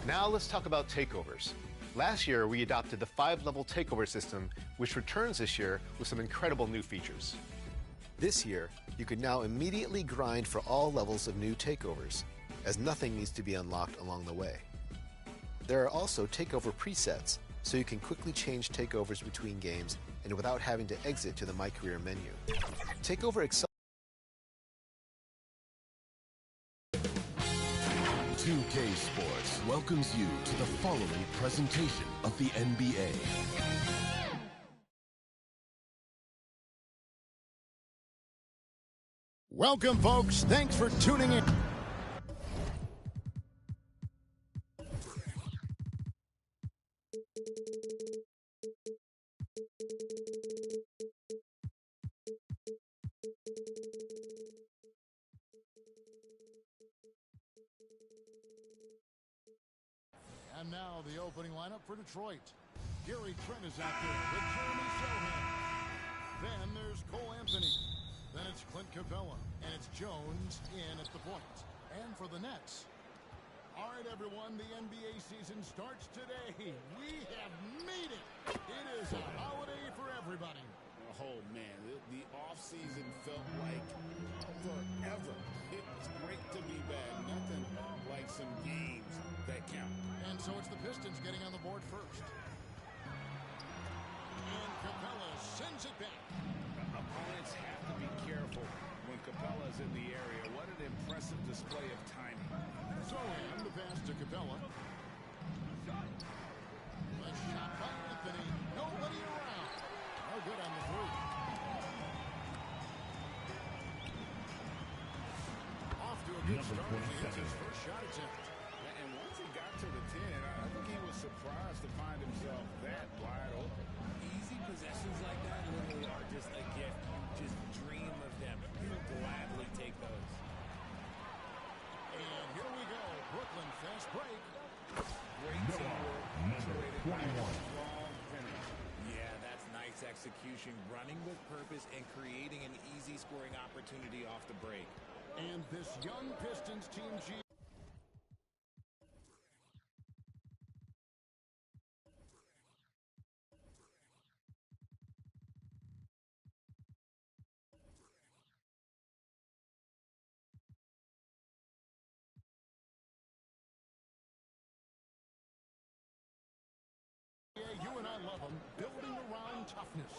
Now let's talk about takeovers. Last year, we adopted the 5-level takeover system, which returns this year with some incredible new features. This year, you can now immediately grind for all levels of new takeovers, as nothing needs to be unlocked along the way. There are also takeover presets, so you can quickly change takeovers between games and without having to exit to the My Career menu. Takeover Accelerator 2K Sports welcomes you to the following presentation of the NBA. Welcome, folks. Thanks for tuning in. And now the opening lineup for Detroit. Gary Trent is out there with Jeremy Sohan. Then there's Cole Anthony. Then it's Clint Capella. And it's Jones in at the point. And for the Nets. All right, everyone, the NBA season starts today. We have made it. It is a holiday for everybody. Oh, man, the offseason felt like forever. It was great to be back. Nothing like some games that count. And so it's the Pistons getting on the board first. And Capella sends it back. Opponents have to be careful when Capella's in the area. What an impressive display of timing. So, and the pass to Capella. A shot by Anthony. Nobody around. No good on the three. Off to a good good start as he hits his first shot attempt. And once he got to the 10, I think he was surprised to find himself that wide open. Easy possessions like that literally are just a gift. You just dream of them. You'll gladly take those. And here we go. Brooklyn fast break. Great teamwork. Punctuated by a strong finish. Yeah, that's nice execution. Running with purpose and creating an easy scoring opportunity off the break. And this young Pistons team G. You and I love them, building around toughness.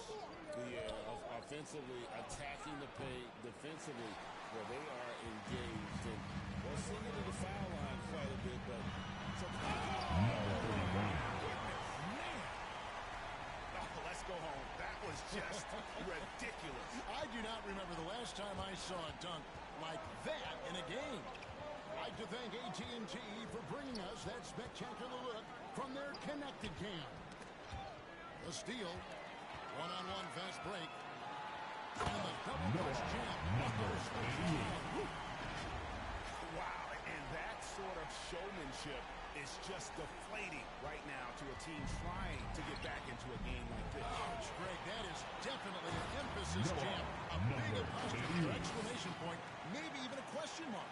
Yeah, offensively, attacking the paint, defensively, where they are engaged. And we'll see it to the foul line quite a bit, but let's go home. That was just ridiculous. I do not remember the last time I saw a dunk like that in a game. I'd like to thank AT&T for bringing us that spectacular look from their connected cam. The steal, one-on-one fast break, and the double push jam. Wow, and that sort of showmanship is just deflating right now to a team trying to get back into a game like this. Ouch, Greg, that is definitely an emphasis jam. A big apostrophe, exclamation point, maybe even a question mark.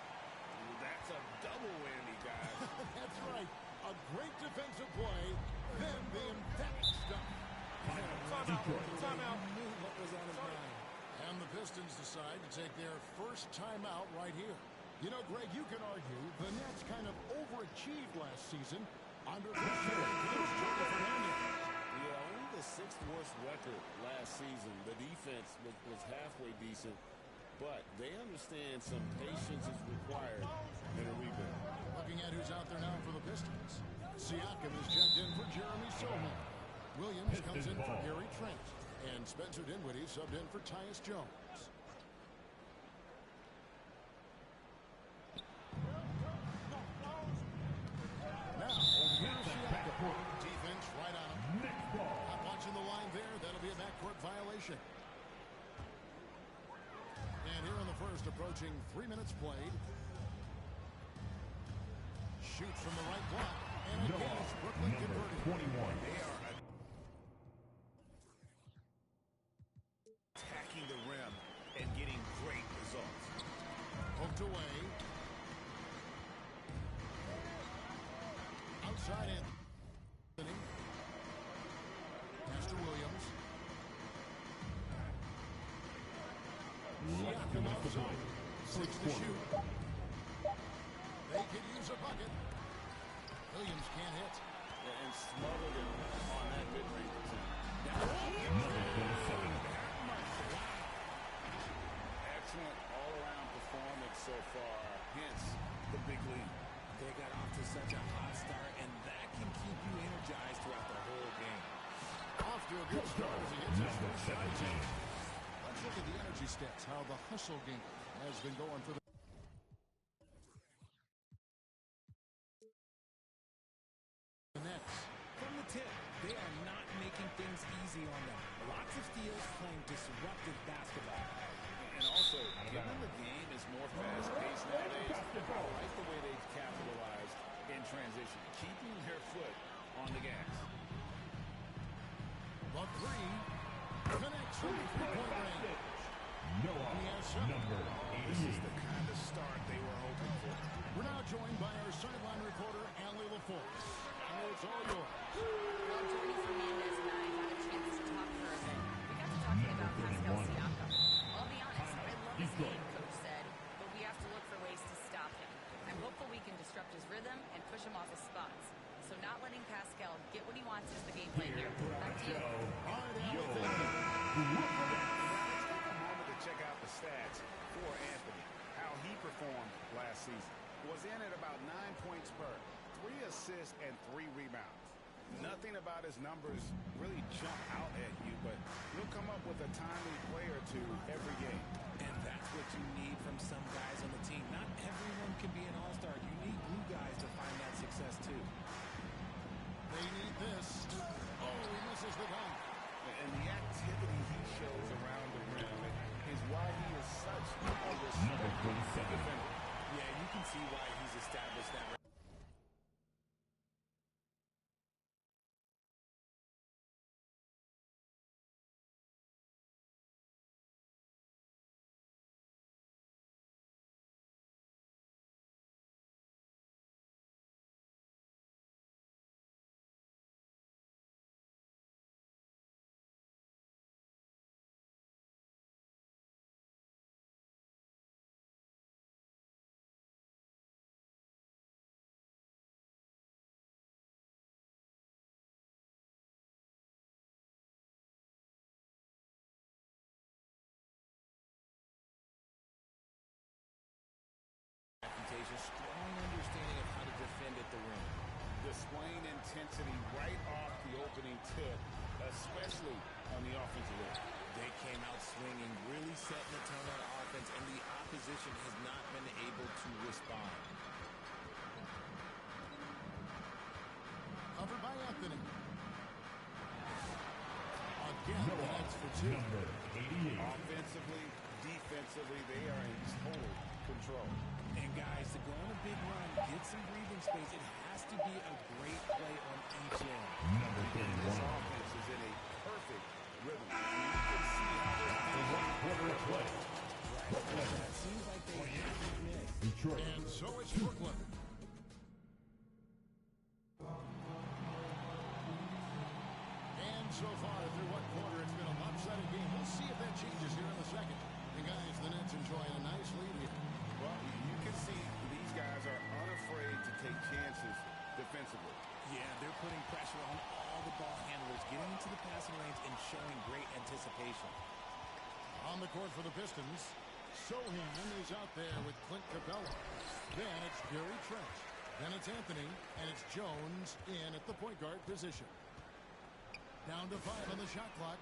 That's a double whammy, guys. That's right. A great defensive play, then the emphatic stuff. Timeout. Knew what was on his mind. And the Pistons decide to take their first timeout right here. You know, Greg, you can argue the Nets kind of overachieved last season under coach Jorge Fernandez. Yeah, only the 6th worst record last season. The defense was halfway decent, but they understand some patience is required in a rebuild. Looking at who's out there now for the Pistons. Siakam is checked in for Jeremy Sohan. Williams comes in for Gary Trent. And Spencer Dinwiddie subbed in for Tyus Jones. Now, here's Siakam. Defense right on him. Not watching the line there. That'll be a backcourt violation. And here in the first, approaching 3 minutes played. Shoots from the right block. And against Brooklyn converted. 21. They are attacking the rim and getting great results. Hooked away. Outside in. Pastor Williams. Siakam outside. 6 to shoot. They could use a bucket. Williams can't hit. And smothered it on that mid-range attempt. Excellent all-around performance so far, hence the big lead. They got off to such a hot start, and that can keep you energized throughout the whole game. Off to a good start as he hits his first shot attempt. Let's look at the energy stats, how the hustle game has been going for the Nets. From the tip, they are not making things easy on them. Lots of steals, playing disruptive basketball. And also, given the game is more fast-paced nowadays, I like the way they've capitalized in transition, keeping their foot on the gas. The three connects from three-point range. Number 88. This is the kind of start they were hoping for. We're now joined by our sideline reporter, Allie LaForce. Allie, it's all yours. Well, Jordy Fernandez and I had a chance to talk for a bit. We got to talking about Pascal Siakam. I'll be honest, I love his game, Coach said, but we have to look for ways to stop him. I'm hopeful we can disrupt his rhythm and push him off his spots. So not letting Pascal get what he wants is the game plan here. Back to you. All right, Allie, thank you. Check out the stats for Anthony, how he performed last season. Was in at about 9 points per, 3 assists and 3 rebounds. Nothing about his numbers really jump out at you, but he'll come up with a timely play or two every game. And That's what you need from some guys on the team. Not everyone can be an all-star. You need glue guys to find that success too. They need this. Oh, he misses the dunk. And the activity he shows around the rim is why he is such a respected defender. Yeah, you can see why he's established that. Strong understanding of how to defend at the rim. Displaying intensity right off the opening tip, especially on the offensive end. They came out swinging, really setting the tone on offense, and the opposition has not been able to respond. Covered by Anthony. Again, that's for two. Number 88. Offensively, defensively, they are in total control. And guys, to go on a big run, get some breathing space, it has to be a great play on each end. Number This 31. offense is in a perfect rhythm. You can see how they're One-quarter play. It seems like they haven't missed. Detroit. And so it's Brooklyn. And so far through one quarter, it's been a lopsided game. We'll see if that changes here in the second. And guys, the Nets enjoying a nice lead here. Well, you can see these guys are unafraid to take chances defensively. Yeah, they're putting pressure on all the ball handlers, getting into the passing lanes and showing great anticipation. On the court for the Pistons, Sohan is out there with Clint Capella. Then it's Gary Trent. Then it's Anthony, and it's Jones in at the point guard position. Down to 5 on the shot clock.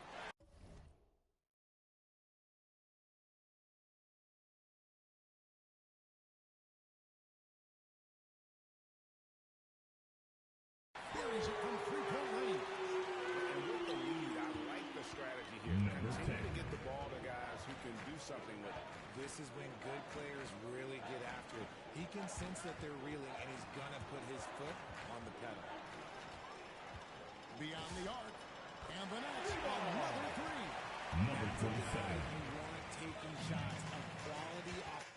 Buries it from three-point range. And with the lead, I like the strategy here. Number Continue 10. to get the ball to guys who can do something with it. This is when good players really get after it. He can sense that they're reeling, and he's going to put his foot on the pedal. Beyond the arc. And the Nets, another three. Number You 27. want taking shots of quality off.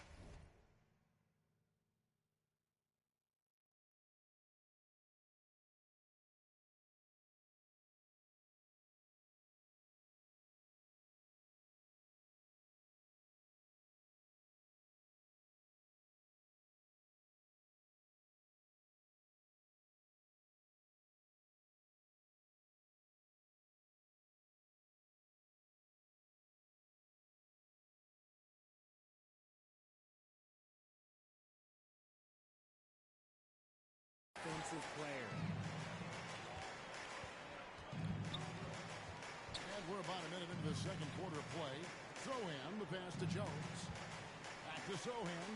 Offensive player. And we're about a minute into the second quarter of play. Throw in the pass to Jones. Back to Sohan.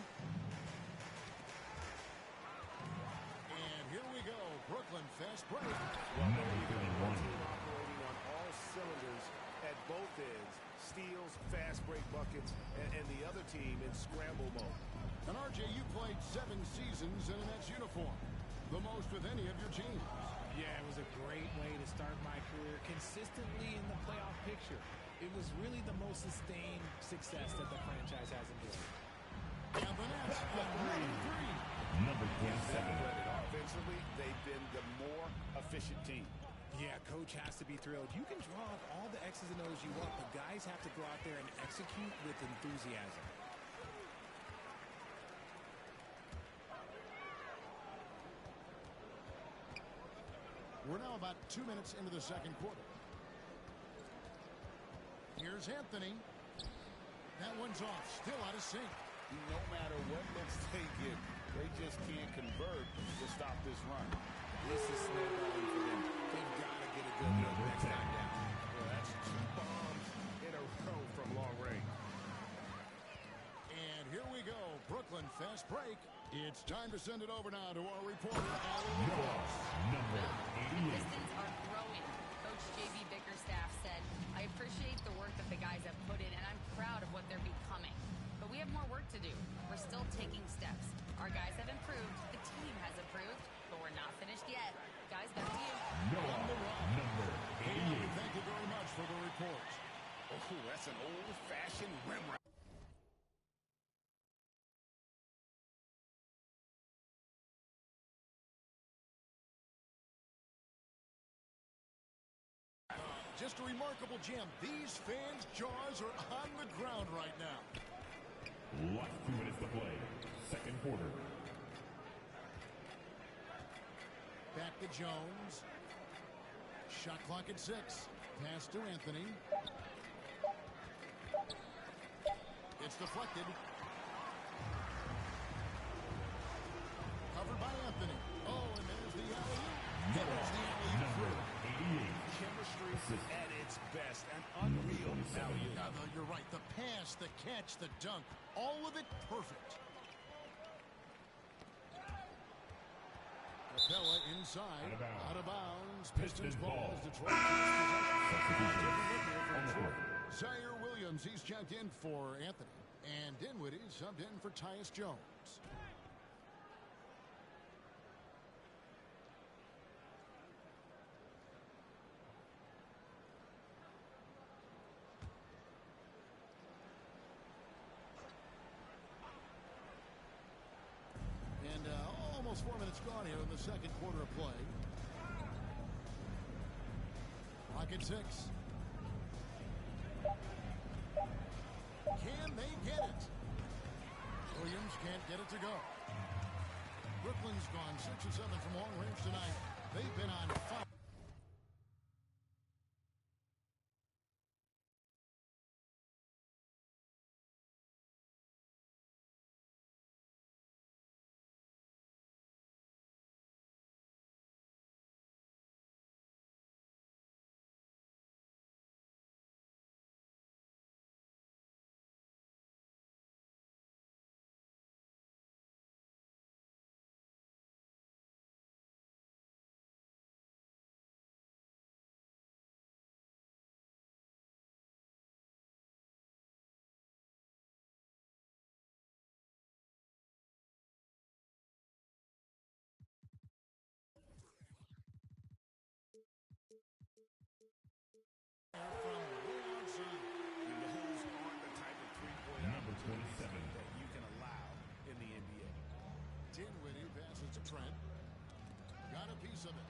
And here we go. Brooklyn fast break. Number 31. Operating on all cylinders at both ends. Steals, fast break buckets, and the other team in scramble mode. And RJ, you played 7 seasons in a Nets uniform. The most with any of your teams. Yeah, it was a great way to start my career consistently in the playoff picture. It was really the most sustained success that the franchise has enjoyed. And the Nets, another three. Number 27. Offensively, they've been the more efficient team. Yeah, coach has to be thrilled. You can draw up all the X's and O's you want, but guys have to go out there and execute with enthusiasm. We're now about 2 minutes into the second quarter. Here's Anthony. That one's off. Still out of sync. No matter what looks they get, they just can't convert to stop this run. This is snowballing for them. They've got to get a good look next time down. Well, that's 2 bombs in a row from long range. Brooklyn, fast break. It's time to send it over now to our reporter, Allie Nichols. Number The 88. Pistons are growing. Coach J.B. Bickerstaff said, I appreciate the work that the guys have put in, and I'm proud of what they're becoming. But we have more work to do. We're still taking steps. Our guys have improved. The team has improved. But we're not finished yet. Guys, back to you. Number 88. Thank you very much for the report. Oh, that's an old-fashioned rim round. Just a remarkable gem. These fans' jaws are on the ground right now. Last 2 minutes to play. Second quarter. Back to Jones. Shot clock at 6. Pass to Anthony. It's deflected. Covered by Anthony. Oh, and there's the alley-oop. There's the alley-oop through. 88. Chemistry at its best. An unreal value. No, you're right. The pass, the catch, the dunk, all of it perfect. Capella inside. Out of bounds. Pistons ball. Detroit Zaire Williams, he's checked in for Anthony. And Dinwiddie subbed in for Tyus Jones. And almost 4 minutes gone here in the second quarter of play. Rocket 6. Can they get it? Williams can't get it to go. Brooklyn's gone 6 of 7 from long range tonight. They've been on fire. Those aren't the type of three-point Number 27. that you can allow in the NBA. Dinwiddie passes to Trent. Got a piece of it.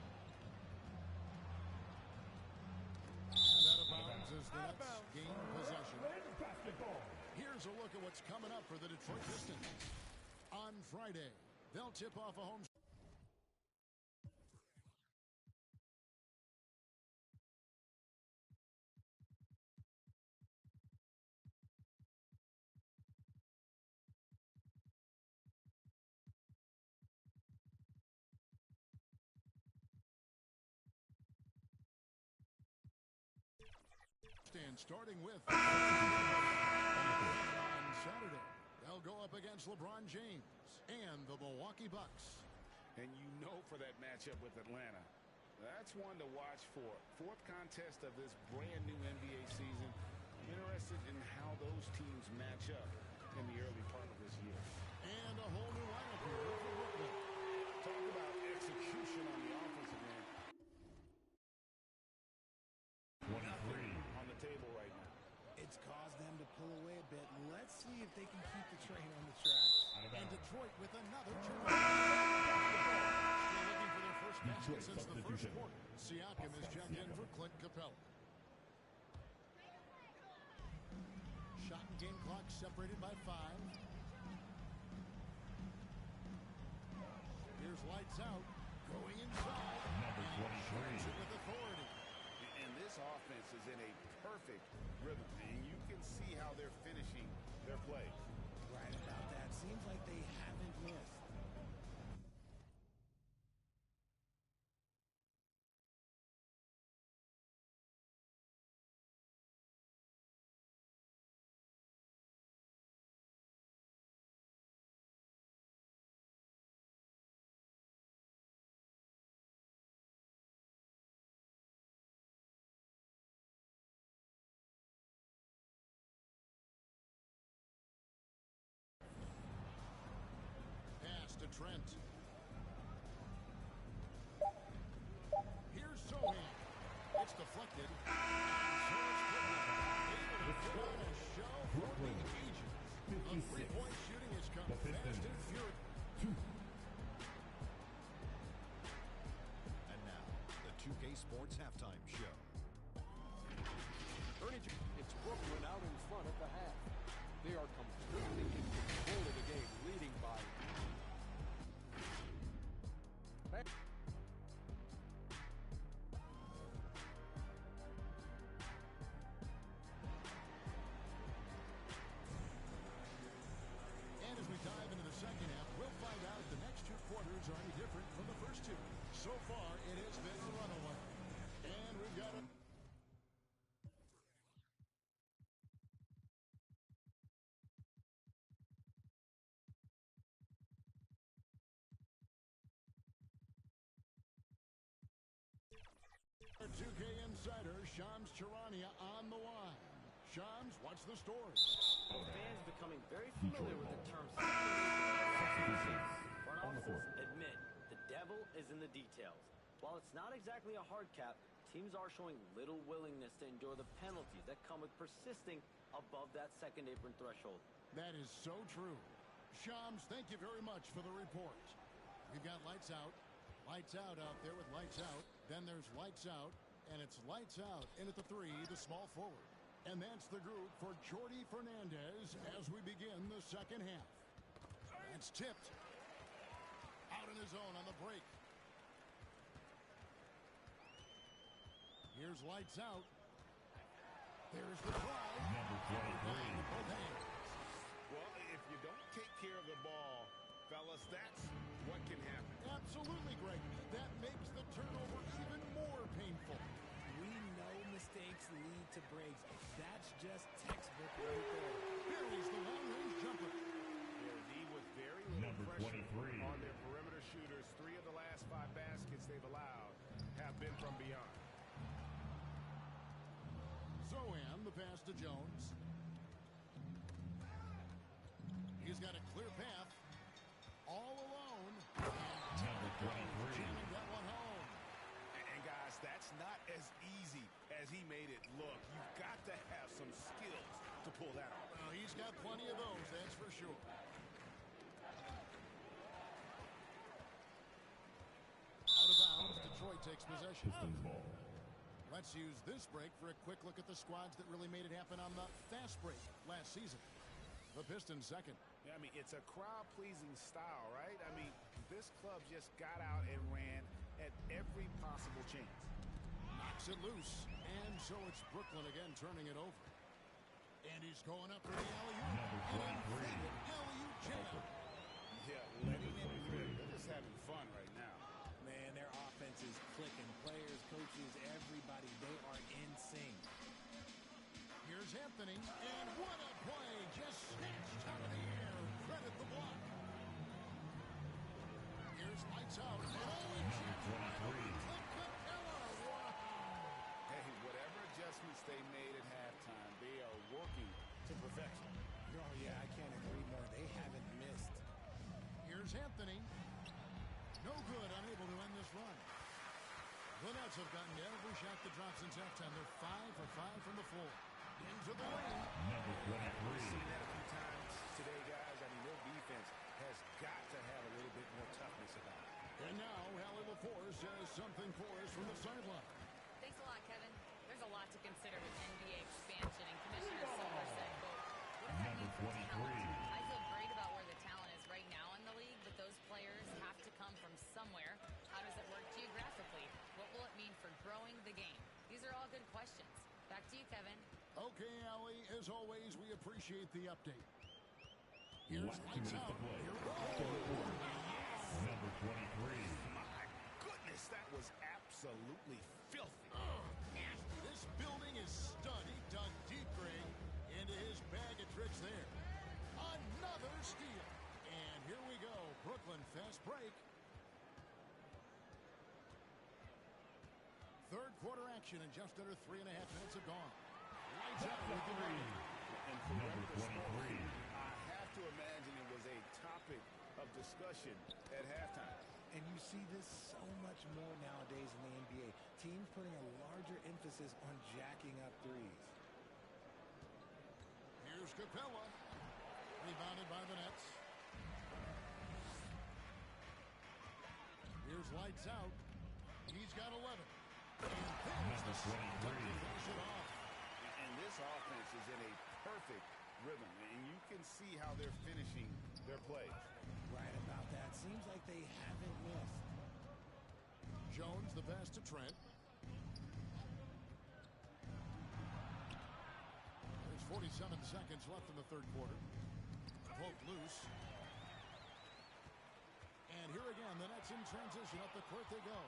And out of bounds as the Nets gain possession. Here's a look at what's coming up for the Detroit Pistons. On Friday, they'll tip off a home. Starting with on Saturday, they'll go up against LeBron James and the Milwaukee Bucks. And you know for that matchup with Atlanta, that's one to watch for. Fourth contest of this brand new NBA season. Interested in how those teams match up in the early part of this year. And a whole new lineup here for Brooklyn. Talk about execution on the offensive end. 23. On the table right now. It's caused them to pull away a bit. Let's see if they can keep the train on the tracks. And Detroit with another turnover. Still looking for their first basket since the first quarter. Siakam is checked in for Clint Capella. Shot and game clock separated by 5. Here's lights out. Going inside. Number 23. With authority. And this offense is in a perfect rhythm. And you can see how they're finishing their play. Right about that. Seems like they haven't missed. Trent. Here's Sohan. It's deflected. And so it's Brooklyn able to put on a show for the ages. The three-point shooting has come fast and furious. And now, the 2K Sports Halftime Show. It's Brooklyn out in front at the half. They are completely in control of the game, leading by. And as we dive into the second half, we'll find out if the next two quarters are any different from the first two. So far, it has been a runaway. And we've got a... Our 2K insider, Shams Charania, on the line. Shams, what's the story? Fans becoming very familiar with the term substitutions. Front offices admit the devil is in the details. While it's not exactly a hard cap, teams are showing little willingness to endure the penalties that come with persisting above that second apron threshold. That is so true. Shams, thank you very much for the report. We've got lights out out there with lights out. Then there's lights out, and it's lights out in at the three, the small forward. And that's the group for Jordi Fernandez as we begin the second half. That's tipped. Out in his own on the break. Here's lights out. There's the try. Number 23. Both hands. Well, if you don't take care of the ball, fellas, that's what can happen. Absolutely, Greg. That makes the turnover even more painful. We know mistakes lead to breaks. That's just textbook right there. Here is the long-range jumper. Their D with very little Number pressure 23. on their perimeter shooters. 3 of the last 5 baskets they've allowed have been from beyond. Zohan, the pass to Jones. He's got a clear path. All alone. Number 23. Jamming that one home. And guys, that's not as easy as he made it look. You've got to have some skills to pull that off. Well, he's got plenty of those, that's for sure. Out of bounds, Detroit takes possession. Pistons ball. Let's use this break for a quick look at the squads that really made it happen on the fast break last season. The Pistons second. Yeah, I mean, it's a crowd-pleasing style, right? I mean, this club just got out and ran at every possible chance. Knocks it loose. And so it's Brooklyn again turning it over. And he's going up for the alley-oop. Number 23. Alley-oop jam. Yeah, letting it rip. They're just having fun right now. Man, their offense is clicking. Players, coaches, everybody, they are in sync. Here's Anthony. And what a play. Just snatched out of the air. Credit the block. Here's lights out. And oh, it's Hey, whatever adjustments they made at halftime, they are working to perfection. Oh, yeah, I can't agree more. They haven't missed. Here's Anthony. No good, unable to end this run. The Nets have gotten every shot that drops since halftime. They're 5 for 5 from the floor. Into the lane. Number 23. We've seen that a few times today, guys. I mean, their defense has got to have a little bit more toughness about it. And now, Hallie LaForce has something for us from the sideline. Thanks a lot, Kevin. There's a lot to consider with NBA expansion and Commissioner Silver said, quote, what does that mean for talent? I feel great about where the talent is right now in the league, but those players have to come from somewhere. How does it work geographically? What will it mean for growing the game? These are all good questions. Back to you, Kevin. Okay, Allie, as always, we appreciate the update. Here's Last 2 lights minutes out. to play. Here we go. Third quarter. Number 23. My goodness, that was absolutely filthy. This building is stud. He dug deep, Greg, into his bag of tricks there. Another steal. And here we go. Brooklyn fast break. Third quarter action, and just under 3.5 minutes have gone. Lights out with the lead. And for Number record 23. I have to imagine it was a topic of discussion at halftime. And you see this so much more nowadays in the NBA. Teams putting a larger emphasis on jacking up threes. Here's Capella. Rebounded by the Nets. Here's Lights Out. He's got 11. And there's the shot to finish it off. And this offense is in a perfect rhythm. And you can see how they're finishing their plays. Right about that. Seems like they haven't missed. Jones, the pass to Trent. There's 47 seconds left in the third quarter. Poke loose. And here again, the Nets in transition. Up the court they go.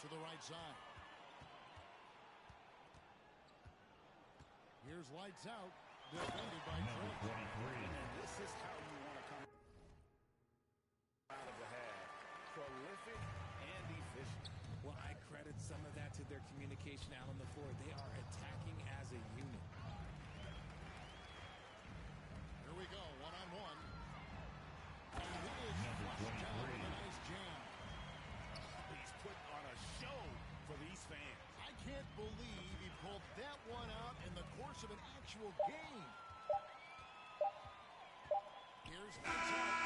To the right side. Here's Lights Out. Defended by Trent. And this is how you want to come out of the half. Prolific and efficient. Well, I credit some of that to their communication out on the floor. They are attacking as a unit. Here we go, one-on-one. And he is flushed down with a nice jam. He's put on a show for these fans. I can't believe he pulled that one out in the course of an actual game. Here's Lights Out.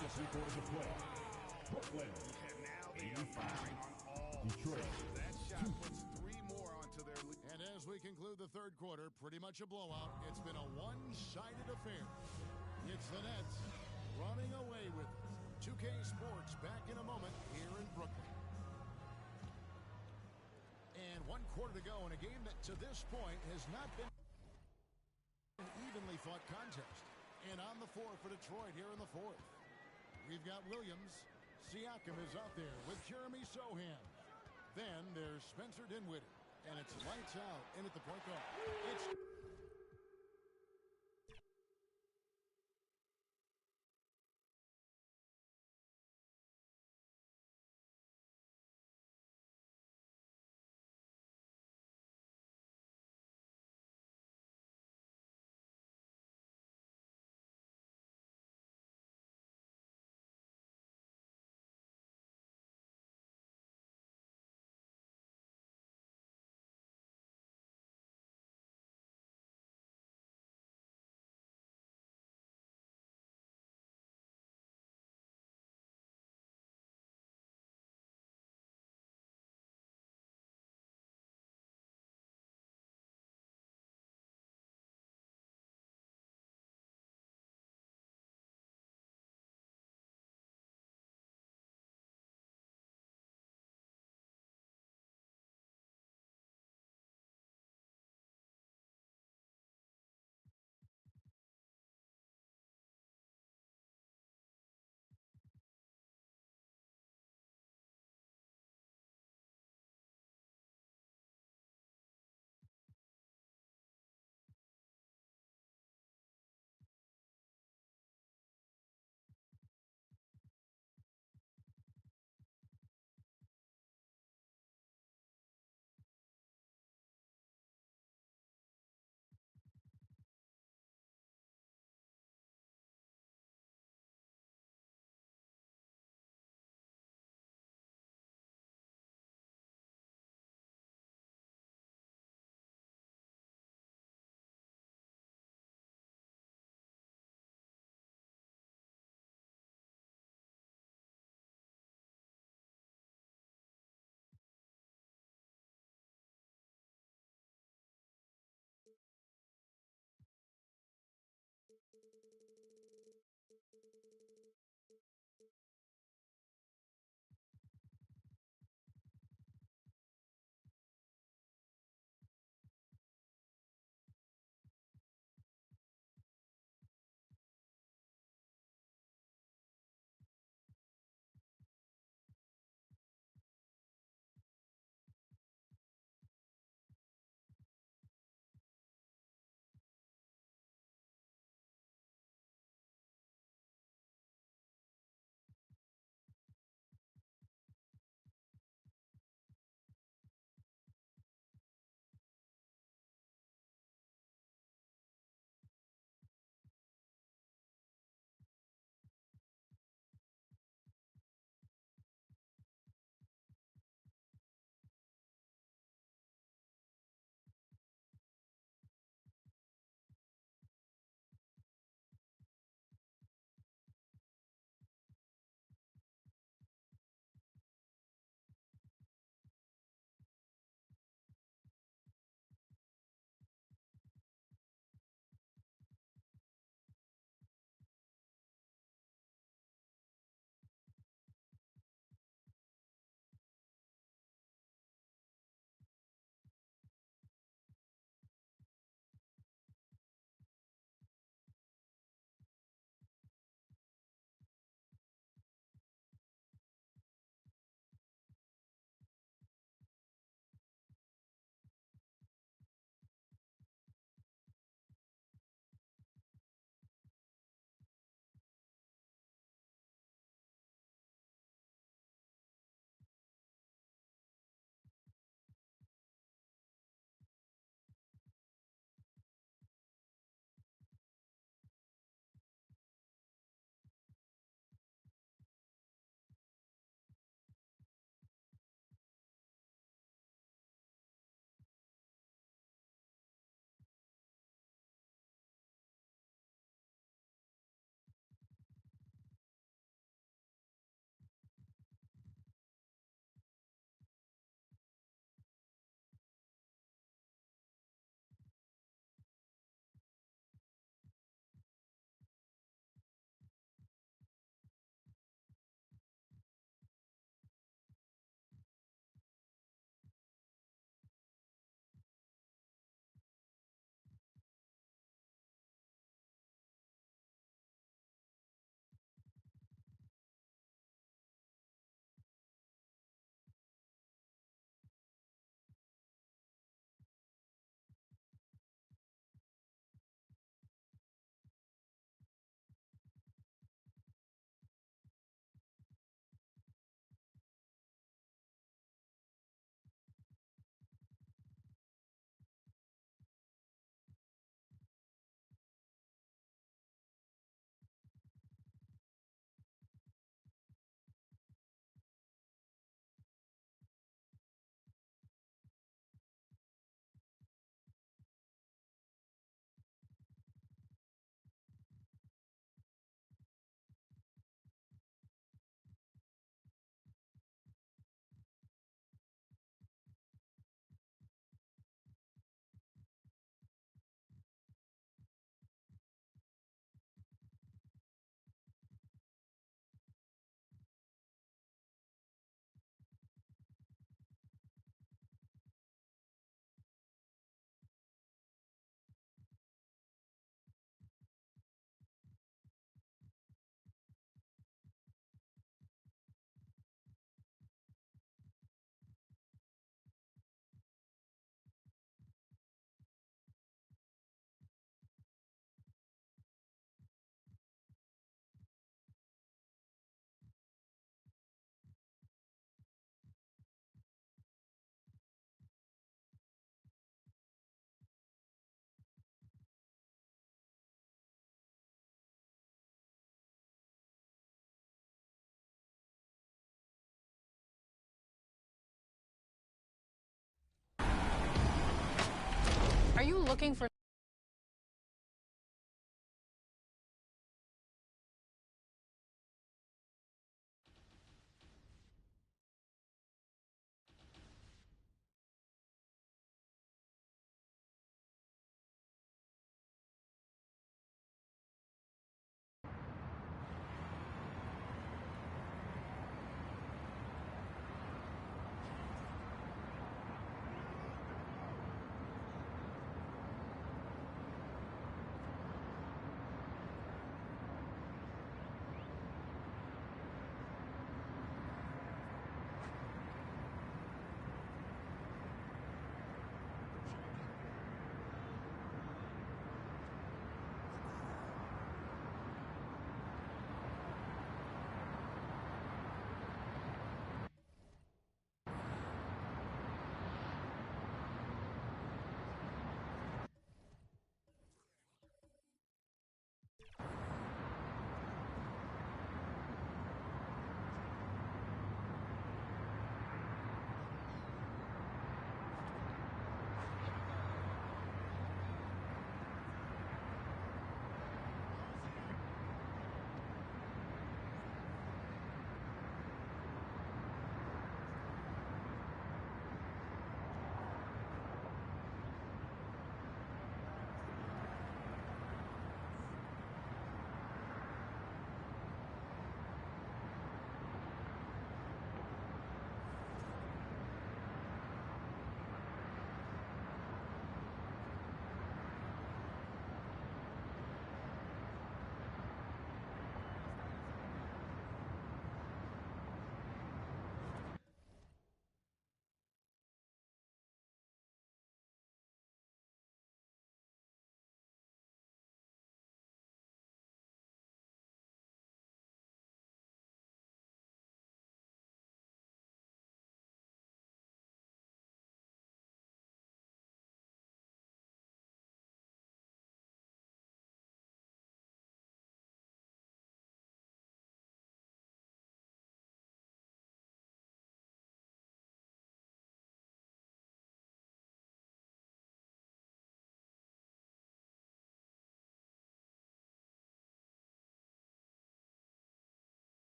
Just 3 quarters of play. Brooklyn. And now they are firing on all Detroit. cylinders. That shot puts 3 more onto their lead. And as we conclude the third quarter, pretty much a blowout. It's been a one-sided affair. It's the Nets running away with it. 2K Sports back in a moment here in Brooklyn. And 1 quarter to go in a game that to this point has not been an evenly fought contest. And on the floor for Detroit here in the fourth. We've got Williams. Siakam is out there with Jeremy Sohan. Then there's Spencer Dinwiddie. And it's Lights Out in at the point guard. It's looking for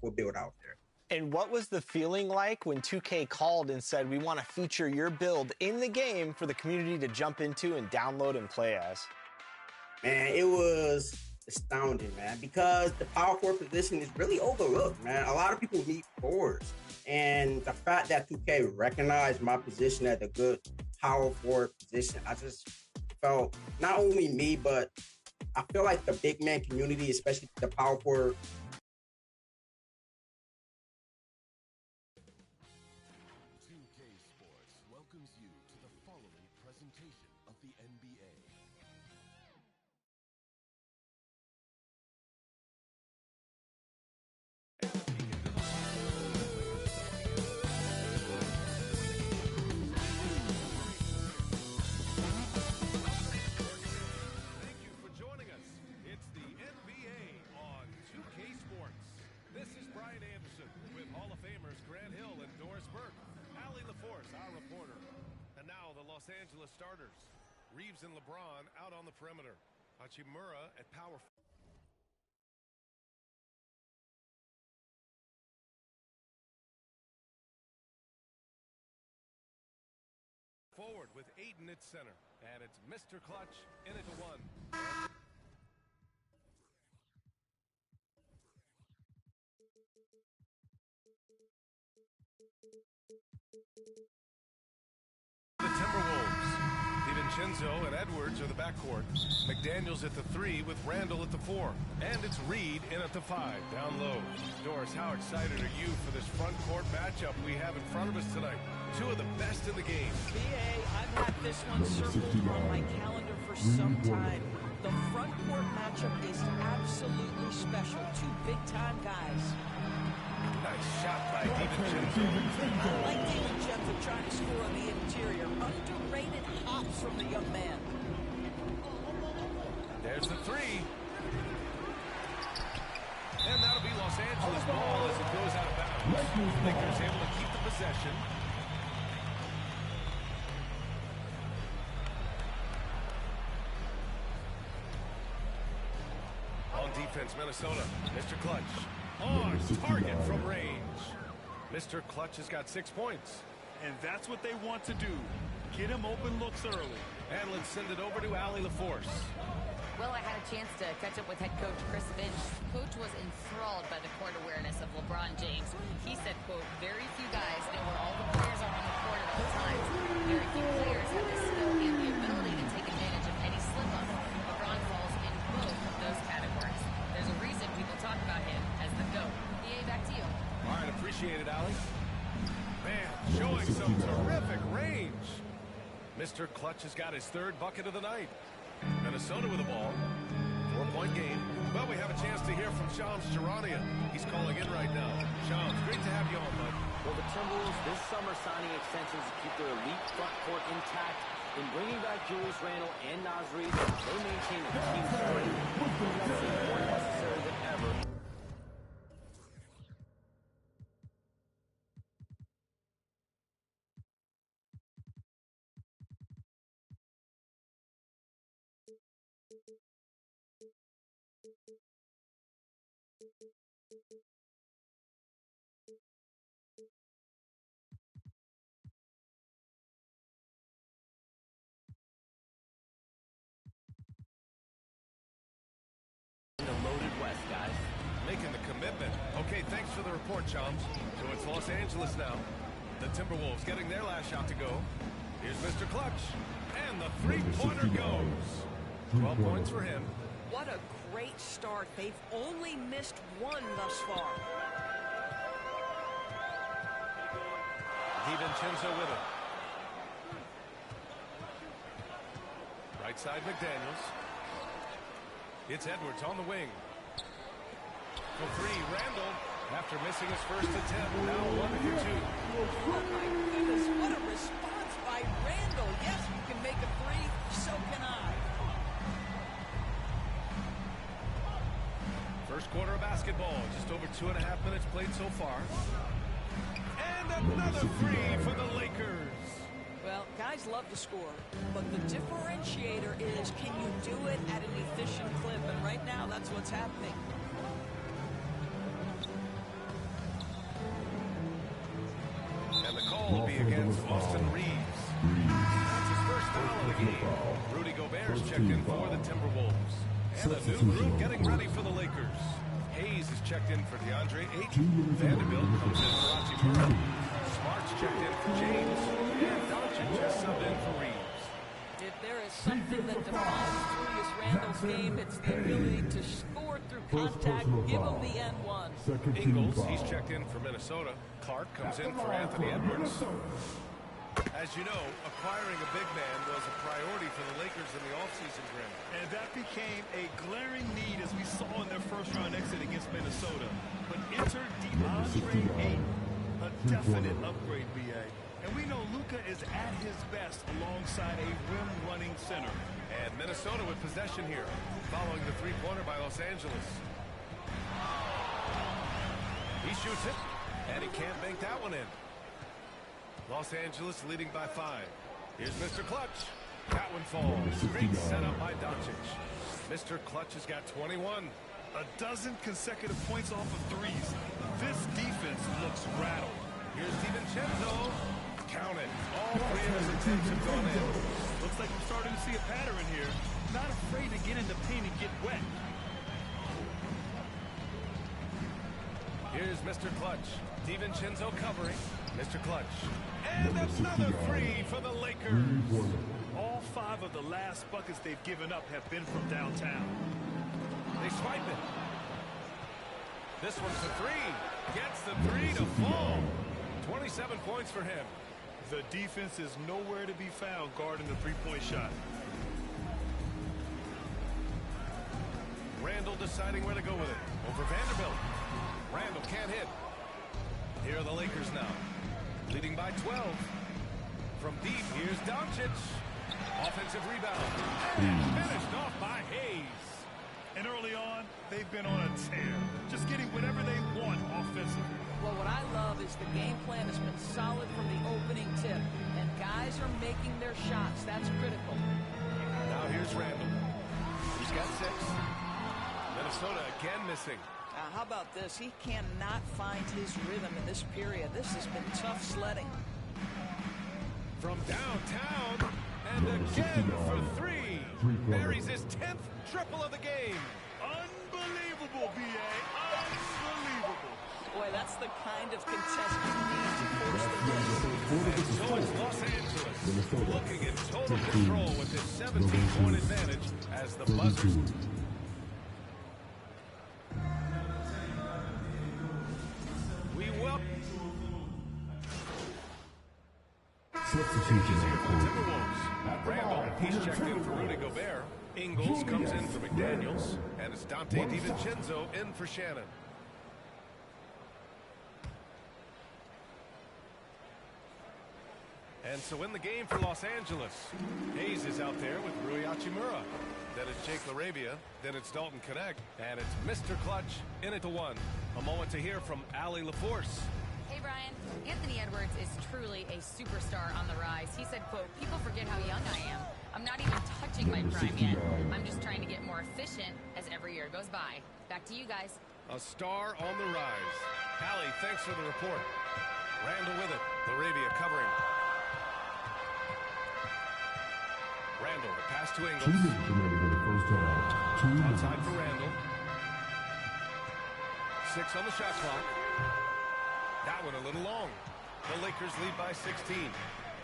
we'll build out there. And what was the feeling like when 2K called and said, we want to feature your build in the game for the community to jump into and download and play as? Man, it was astounding, man, because the power forward position is really overlooked, man. A lot of people need forwards. And the fact that 2K recognized my position as a good power forward position, I just felt, not only me, but I feel like the big man community, especially the power forward, 2K Sports welcomes you to the following presentation of the NBA. Thank you for joining us. It's the NBA on 2K Sports. This is Brian Anderson with Hall of Famers Grant Hill and Doris Burke. Allie LaForce, our reporter. And now the Los Angeles starters. Reeves and LeBron out on the perimeter. Hachimura at power forward with Aiden at center. And it's Mr. Clutch in at the one. The Timberwolves. DiVincenzo and Edwards are the backcourt. McDaniels at the 3 with Randall at the 4. And it's Reed in at the 5, down low. Doris, how excited are you for this front court matchup we have in front of us tonight? Two of the best in the game. BA, I've had this one circled on my calendar for some time. The front court matchup is absolutely special. Two big-time guys. Nice shot by DiVincenzo. I like DiVincenzo trying to score on the interior. Underrated hops from the young man. There's the 3. And that'll be Los Angeles ball as it goes out of bounds. Lakers able to keep the possession. On defense, Minnesota. Mr. Clutch. On target from range. Mr. Clutch has got 6 points. And that's what they want to do. Get him open looks early. And let's send it over to Allie LaForce. Well, I had a chance to catch up with head coach Chris Finch. Coach was enthralled by the court awareness of LeBron James. He said, quote, very few guys know where all the players are on the court at all times. Very few players have the skill and the ability to take advantage of any slip-up. LeBron falls in both of those categories. There's a reason people talk about him as the GOAT. EA, back to you. All right, appreciate it, Allie. Man, showing some terrific range. Mr. Clutch has got his 3rd bucket of the night. Minnesota with the ball. 4-point game. Well, we have a chance to hear from Shams Charania. He's calling in right now. Shams, great to have you on, bud. Well, the Timberwolves this summer signing extensions to keep their elite front court intact. In bringing back Julius Randle and Naz Reid, they maintain a team strength. That's more necessary than ever. The loaded West, guys. Making the commitment. Okay, thanks for the report, Chums. So it's Los Angeles now. The Timberwolves getting their last shot to go. Here's Mr. Clutch. And the 3-pointer goes. 12 points for him. What a great start. They've only missed one thus far. DiVincenzo with it. Right side, McDaniels. It's Edwards on the wing. For 3, Randall. After missing his first attempt, now 1 for 2. Oh, my goodness. What a response by Randall. Yes, you can make a 3. So can I. First quarter of basketball. Just over 2.5 minutes played so far. And another 3 for the Lakers. Well, guys love to score, but the differentiator is, can you do it at an efficient clip? And right now, that's what's happening. foul will be against Austin Reeves. That's his first foul of the game. Rudy Gobert's checked in for the Timberwolves. And a new group getting ready for the Lakers. Hayes is checked in for DeAndre Ayton. Vanderbilt comes in for Hachimura. Smart's checked in for James. And Doncic has subbed in for Reeves. If there is something that defines Julius Randle's game, it's the ability to score through contact. Give him the N1. Ingles, he's checked in for Minnesota. Clark comes in for Anthony Edwards. As you know, acquiring a big man was a priority for the Lakers in the offseason, Grim. And that became a glaring need as we saw in their first-round exit against Minnesota. But enter DeAndre Ayton, a definite upgrade, BA. And we know Luka is at his best alongside a rim-running center. And Minnesota with possession here, following the three-pointer by Los Angeles. He shoots it, and he can't bank that one in. Los Angeles leading by 5. Here's Mr. Clutch. That one falls. Great setup by Doncic. Mr. Clutch has got 21. A dozen consecutive points off of threes. This defense looks rattled. Here's DiVincenzo. Count it. All 3 of his attempts have gone in. Looks like we're starting to see a pattern here. Not afraid to get in the paint and get wet. Here's Mr. Clutch. DiVincenzo covering. Mr. Clutch. And another 3 for the Lakers. All 5 of the last buckets they've given up have been from downtown. They swipe it. This one's for 3. Gets the 3 to fall. 27 points for him. The defense is nowhere to be found guarding the three-point shot. Randle deciding where to go with it. Over Vanderbilt. Randle can't hit. Here are the Lakers now. Leading by 12. From deep, here's Doncic. Offensive rebound. And finished off by Hayes. And early on, they've been on a tear. Just getting whatever they want offensively. Well, what I love is the game plan has been solid from the opening tip. And guys are making their shots. That's critical. Now here's Randle. He's got 6. Minnesota again missing. How about this? He cannot find his rhythm in this period. This has been tough sledding. From downtown, and again for 3. Buries his 10th triple of the game. Unbelievable, B.A. Unbelievable. Boy, that's the kind of contest you need to force the game. And so is Los Angeles, looking in total control with his 17-point advantage as the buzzers. Substitution for the Timberwolves. Randle, he's checked in for Rudy Gobert. Ingles comes in for McDaniels. And it's Dante DiVincenzo in for Shannon. And so in the game for Los Angeles, Hayes is out there with Rui Hachimura. Then it's Jake LaRavia. Then it's Dalton Connect. And it's Mr. Clutch in at the 1. A moment to hear from Allie LaForce. Hey, Brian. Anthony Edwards is truly a superstar on the rise. He said, quote, "People forget how young I am. I'm not even touching my prime yet. I'm just trying to get more efficient as every year goes by." Back to you guys. A star on the rise. Allie, thanks for the report. Randle with it. LaRavia covering. Randle, the pass to Ingles. Outside for Randle. 6 on the shot clock. That one a little long. The Lakers lead by 16.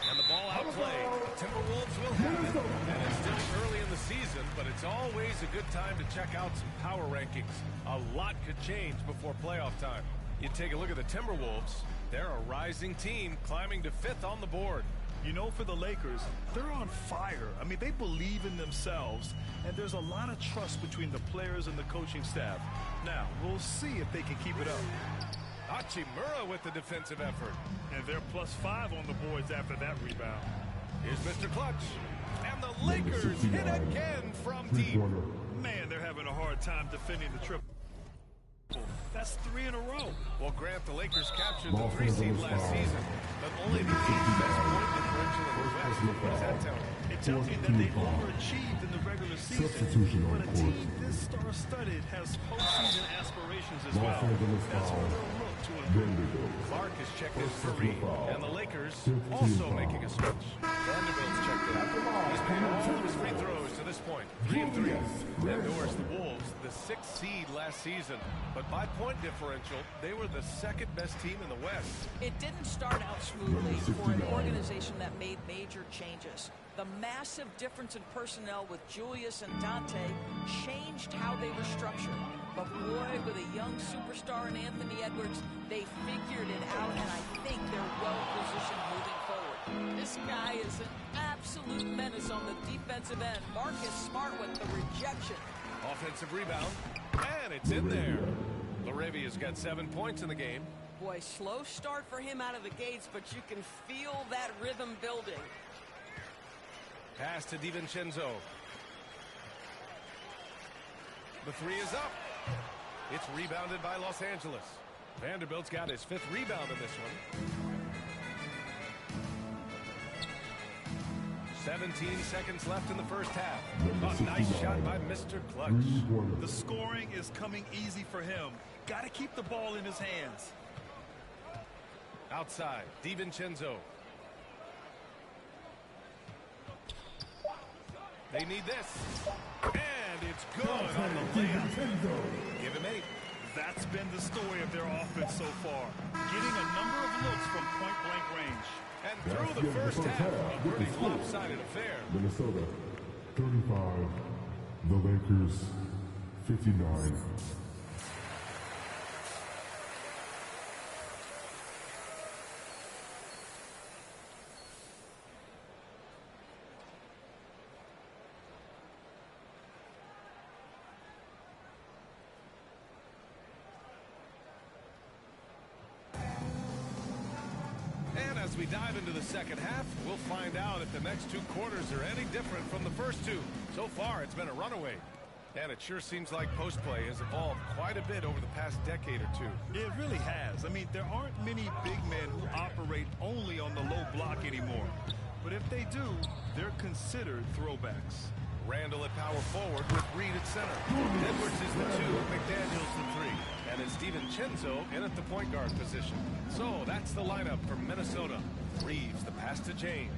And the ball outplay. The Timberwolves will have it. And it's still early in the season, but it's always a good time to check out some power rankings. A lot could change before playoff time. You take a look at the Timberwolves. They're a rising team climbing to 5th on the board. You know, for the Lakers, they're on fire. I mean, they believe in themselves, and there's a lot of trust between the players and the coaching staff. Now, we'll see if they can keep it up. Hachimura with the defensive effort. And they're +5 on the boards after that rebound. Here's Mr. Clutch. And the Lakers hit again from deep. Man, they're having a hard time defending the triple. That's 3 in a row. Well, Grant, the Lakers captured the 3 seed last season, but only the 8th best point differential in the West. What does that tell me? It tells me that they overachieved in the regular season, but a team this star-studded has postseason aspirations as well. That's where they'll look to improve. Clark Marcus checked in for Reed. And the Lakers also making a switch. Vanderbilt's checked in. He's made all of his free throws to this point. 3 of 3. And Norris, the Wolves, the 6th seed last season. But by point differential, they were the second best team in the West. It didn't start out smoothly for an organization that made major changes. The massive difference in personnel with Julius and Dante changed how they were structured. But boy, with a young superstar in Anthony Edwards, they figured it out, and I think they're well-positioned moving forward. This guy is an absolute menace on the defensive end. Marcus Smart with the rejection. Offensive rebound, and it's in there. Laravia's got 7 points in the game. Boy, slow start for him out of the gates, but you can feel that rhythm building. Pass to DiVincenzo. The 3 is up. It's rebounded by Los Angeles. Vanderbilt's got his 5th rebound in this one. 17 seconds left in the first half. A nice shot by Mr. Clutch. The scoring is coming easy for him. Got to keep the ball in his hands. Outside, DiVincenzo. They need this. And it's good on the layup. Give him 8. That's been the story of their offense so far. Getting a number of looks from point-blank range. And through the first half, a pretty lopsided affair. Minnesota 35, the Lakers 59. As we dive into the second half, we'll find out if the next 2 quarters are any different from the first 2. So far, it's been a runaway. And it sure seems like post play has evolved quite a bit over the past decade or 2. It really has. I mean, there aren't many big men who operate only on the low block anymore. But if they do, they're considered throwbacks. Randall at power forward with Reed at center. Edwards is the 2, McDaniels the 3. And it's DiVincenzo in at the point guard position. So that's the lineup for Minnesota. Reeves, the pass to James.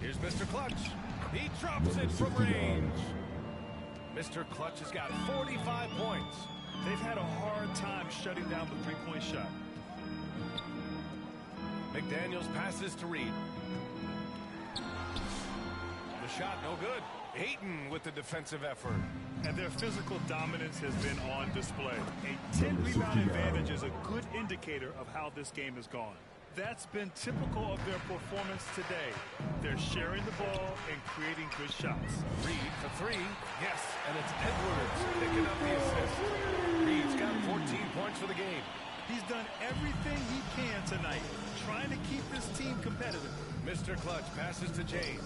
Here's Mr. Clutch. He drops it from range. Mr. Clutch has got 45 points. They've had a hard time shutting down the three-point shot. McDaniels passes to Reed. The shot no good. Ayton with the defensive effort. And their physical dominance has been on display. A 10-rebound advantage is a good indicator of how this game has gone. That's been typical of their performance today. They're sharing the ball and creating good shots. Reed for 3. Yes, and it's Edwards picking up the assist. Reed's got 14 points for the game. He's done everything he can tonight, trying to keep this team competitive. Mr. Clutch passes to James.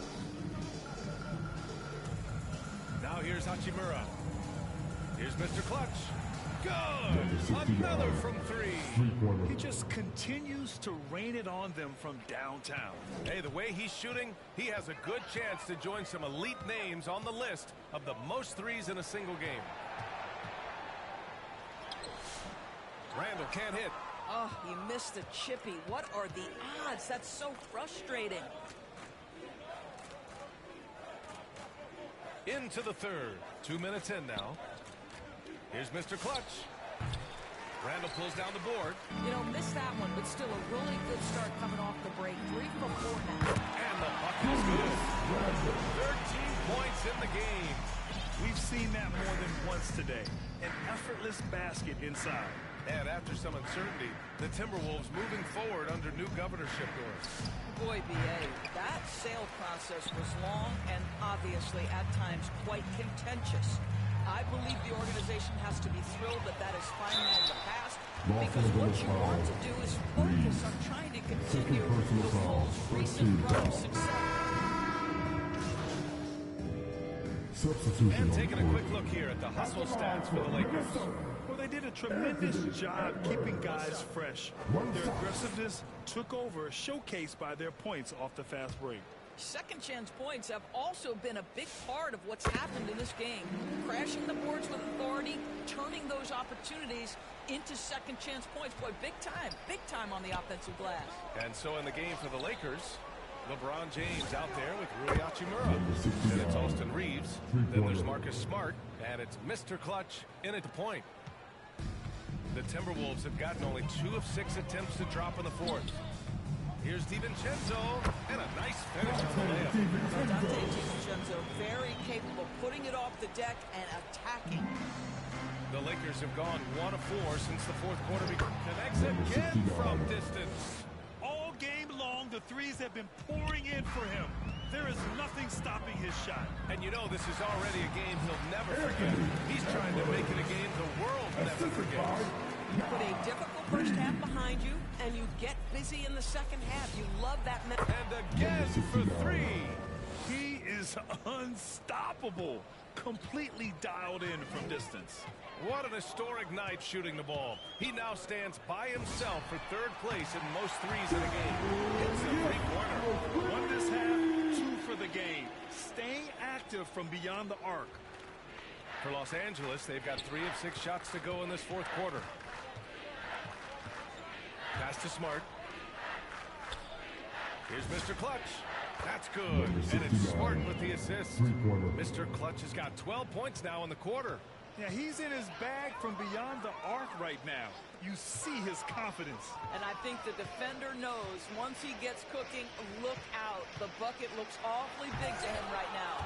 Now here's Hachimura. Here's Mr. Clutch. Good! Another from 3. He just continues to rain it on them from downtown. Hey, the way he's shooting, he has a good chance to join some elite names on the list of the most threes in a single game. Randall can't hit. Oh, he missed a chippy. What are the odds? That's so frustrating. Into the third. 2 minutes in now. Here's Mr. Clutch. Randall pulls down the board. You know, missed that one, but still a really good start coming off the break. 3 from 4 now. And the bucket is good. 13 points in the game. We've seen that more than once today. An effortless basket inside. And after some uncertainty, the Timberwolves moving forward under new governorship doors. Boy, B.A., that sale process was long and obviously at times quite contentious. I believe the organization has to be thrilled that that is finally in the past, because what you want to do is focus on trying to continue the Wolves' recent run of success. And taking a quick look here at the hustle stats for the Lakers. Well, they did a tremendous job keeping guys fresh. Their aggressiveness took over, showcased by their points off the fast break. Second chance points have also been a big part of what's happened in this game. Crashing the boards with authority, turning those opportunities into second chance points. Boy, big time on the offensive glass. And so in the game for the Lakers, LeBron James out there with Rui Hachimura. Then it's Austin Reeves. Then there's Marcus Smart. And it's Mr. Clutch in at the point. The Timberwolves have gotten only 2 of 6 attempts to drop in the fourth. Here's DiVincenzo, and a nice finish on the layup. Dante DiVincenzo, very capable, putting it off the deck and attacking. The Lakers have gone 1 of 4 since the fourth quarter. Connects again from distance. All game long, the threes have been pouring in for him. There is nothing stopping his shot. And you know this is already a game he'll never forget. He's trying to make it a game the world never forgets. You put a difficult first half behind you, and you get busy in the second half. You love that. And again for 3. He is unstoppable. Completely dialed in from distance. What an historic night shooting the ball. He now stands by himself for 3rd place in most threes in a game. Hits the three-pointer. 1 this half, 2 for the game. Staying active from beyond the arc. For Los Angeles, they've got 3 of 6 shots to go in this fourth quarter. Pass to Smart. Here's Mr. Clutch. That's good. And it's Smart with the assist. Mr. Clutch has got 12 points now in the quarter. Yeah, he's in his bag from beyond the arc right now. You see his confidence. And I think the defender knows once he gets cooking, look out. The bucket looks awfully big to him right now.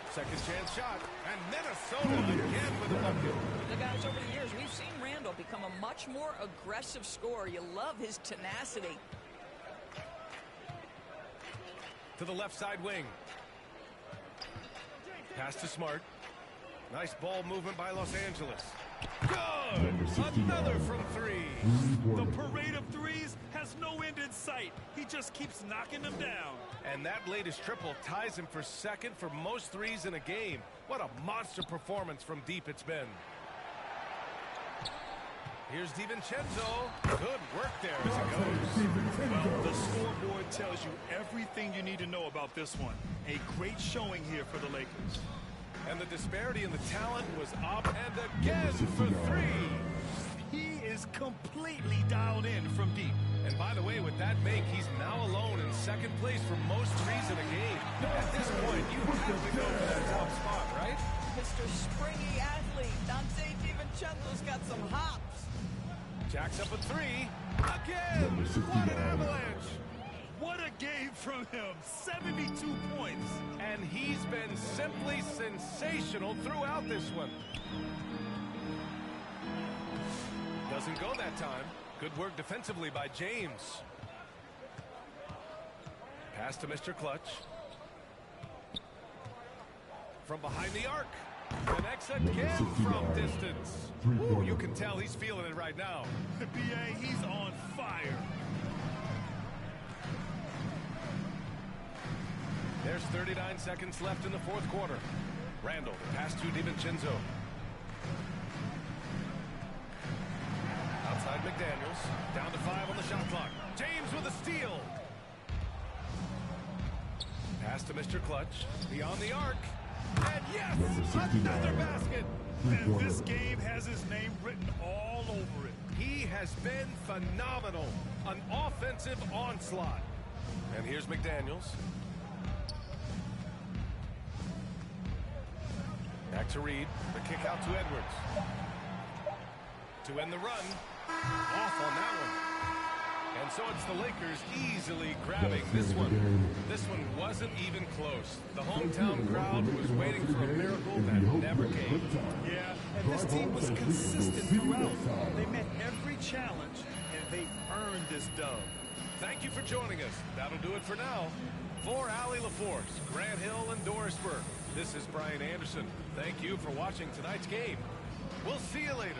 Second chance shot. And Minnesota again with a bucket. The guys, over the years, we've seen Randall become a much more aggressive scorer. You love his tenacity. To the left side wing. Pass to Smart. Nice ball movement by Los Angeles. Good! Another from 3. The parade of threes has no end in sight. He just keeps knocking them down. And that latest triple ties him for 2nd for most threes in a game. What a monster performance from deep it's been. Here's DiVincenzo. Good work there as it goes. Well, the scoreboard tells you everything you need to know about this one. A great showing here for the Lakers. And the disparity in the talent was up and again for 3. He is completely dialed in from deep. And by the way, with that make, he's now alone in 2nd place for most threes in a game. At this point, you have to go for that top spot, right? Mr. Springy athlete, Dante DiVincenzo's got some hops. Jacks up a 3. Again! What an avalanche! What a game from him. 72 points. And he's been simply sensational throughout this one. Doesn't go that time. Good work defensively by James. Pass to Mr. Clutch. From behind the arc. Connects again from distance. Ooh, you can tell he's feeling it right now. B.A., he's on fire. There's 39 seconds left in the fourth quarter. Randall, pass to DiVincenzo. Outside McDaniels. Down to 5 on the shot clock. James with a steal. Pass to Mr. Clutch. Beyond the arc. And yes, another basket. And this game has his name written all over it. He has been phenomenal. An offensive onslaught. And here's McDaniels. Back to Reed. The kick out to Edwards. To end the run. Off on that one. And so it's the Lakers easily grabbing this one. This one wasn't even close. The hometown crowd was waiting for a miracle that never came. Yeah, and this team was consistent throughout. They met every challenge, and they earned this dub. Thank you for joining us. That'll do it for now. For Allie LaForce, Grant Hill, and Doris Burke, this is Brian Anderson. Thank you for watching tonight's game. We'll see you later.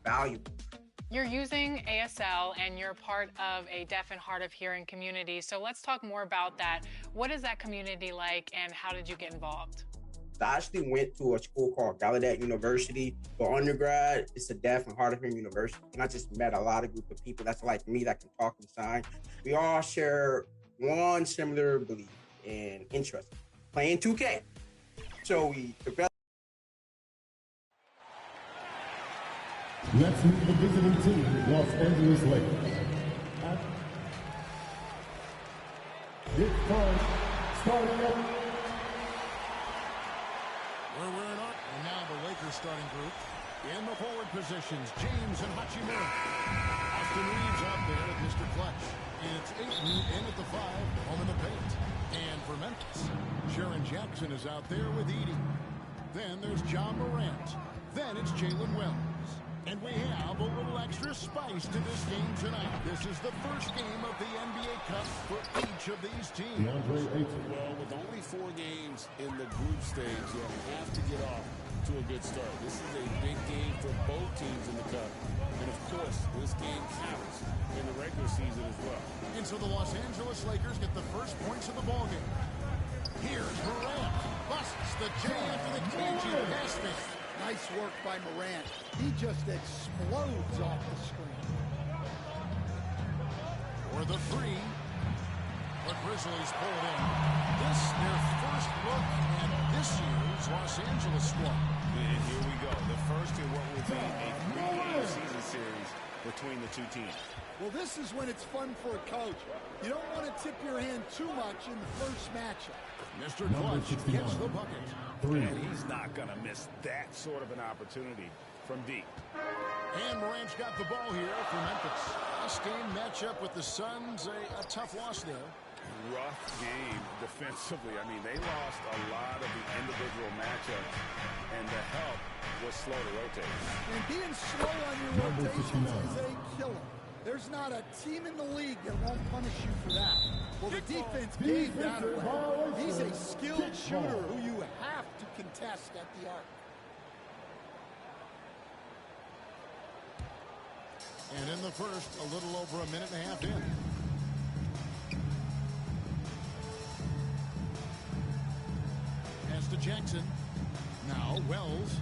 Valuable. You're using ASL and you're part of a deaf and hard of hearing community. So let's talk more about that. What is that community like and how did you get involved? I actually went to a school called Gallaudet University. For undergrad, it's a deaf and hard of hearing university. And I just met a lot of group of people that's like me that can talk and sign. We all share one similar belief and interest, playing 2K. So we developed. Let's meet the visiting team, Los Angeles Lakers. Dick First, starting up. And now the Lakers starting group. In the forward positions, James and Hachimura. Austin Reeves out there with Mr. Clutch. It's Ayton in at the 5, home in the paint. And for Memphis, Sharon Jackson is out there with Edie. Then there's John Morant. Then it's Jalen Wells. And we have a little extra spice to this game tonight. This is the first game of the NBA Cup for each of these teams. Well, with only 4 games in the group stage, you'll have to get off to a good start. This is a big game for both teams in the Cup. And, of course, this game counts in the regular season as well. And so the Los Angeles Lakers get the first points of the ballgame. Here's Morant. Busts the J after the KG pass fake. Nice work by Morant. He just explodes off the screen. For the 3, the Grizzlies pull it in. This their first look at this year's Los Angeles squad. And here we go. The first in what will be a 3-game season series between the two teams. Well, this is when it's fun for a coach. You don't want to tip your hand too much in the first matchup. Mr. Clutch gets the bucket. And he's not going to miss that sort of an opportunity from deep. And Morant's got the ball here for Memphis. A game matchup with the Suns, a tough loss there. Rough game defensively. I mean, they lost a lot of the individual matchups, and the help was slow to rotate. And being slow on your rotations is a killer. There's not a team in the league that won't punish you for that. Well, the defense gave that away. He's a skilled shooter who you have to contest at the arc. And in the first, a little over a minute and a half in. Pass to Jackson. Now Wells.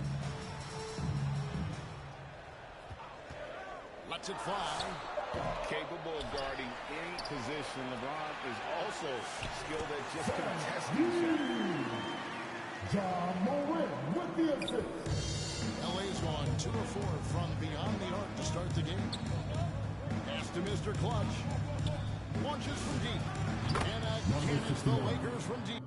Lets it fly. Capable of guarding any position. LeBron is also skilled at just contesting. John Morant with the assist. LA's gone 2 of 4 from beyond the arc to start the game. Pass to Mr. Clutch. Launches from deep. And cannons the Lakers from deep.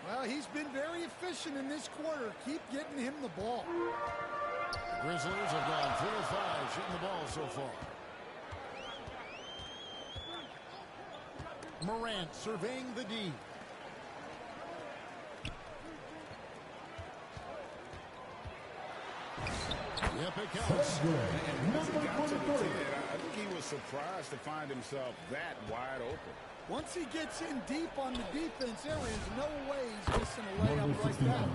Well, he's been very efficient in this quarter. Keep getting him the ball. The Grizzlies have gone 3 of 5 shooting the ball so far. Morant surveying the D. Yep, it counts. I think he was surprised to find himself that wide open. Once he gets in deep on the defense, there is no way he's missing a layup like that.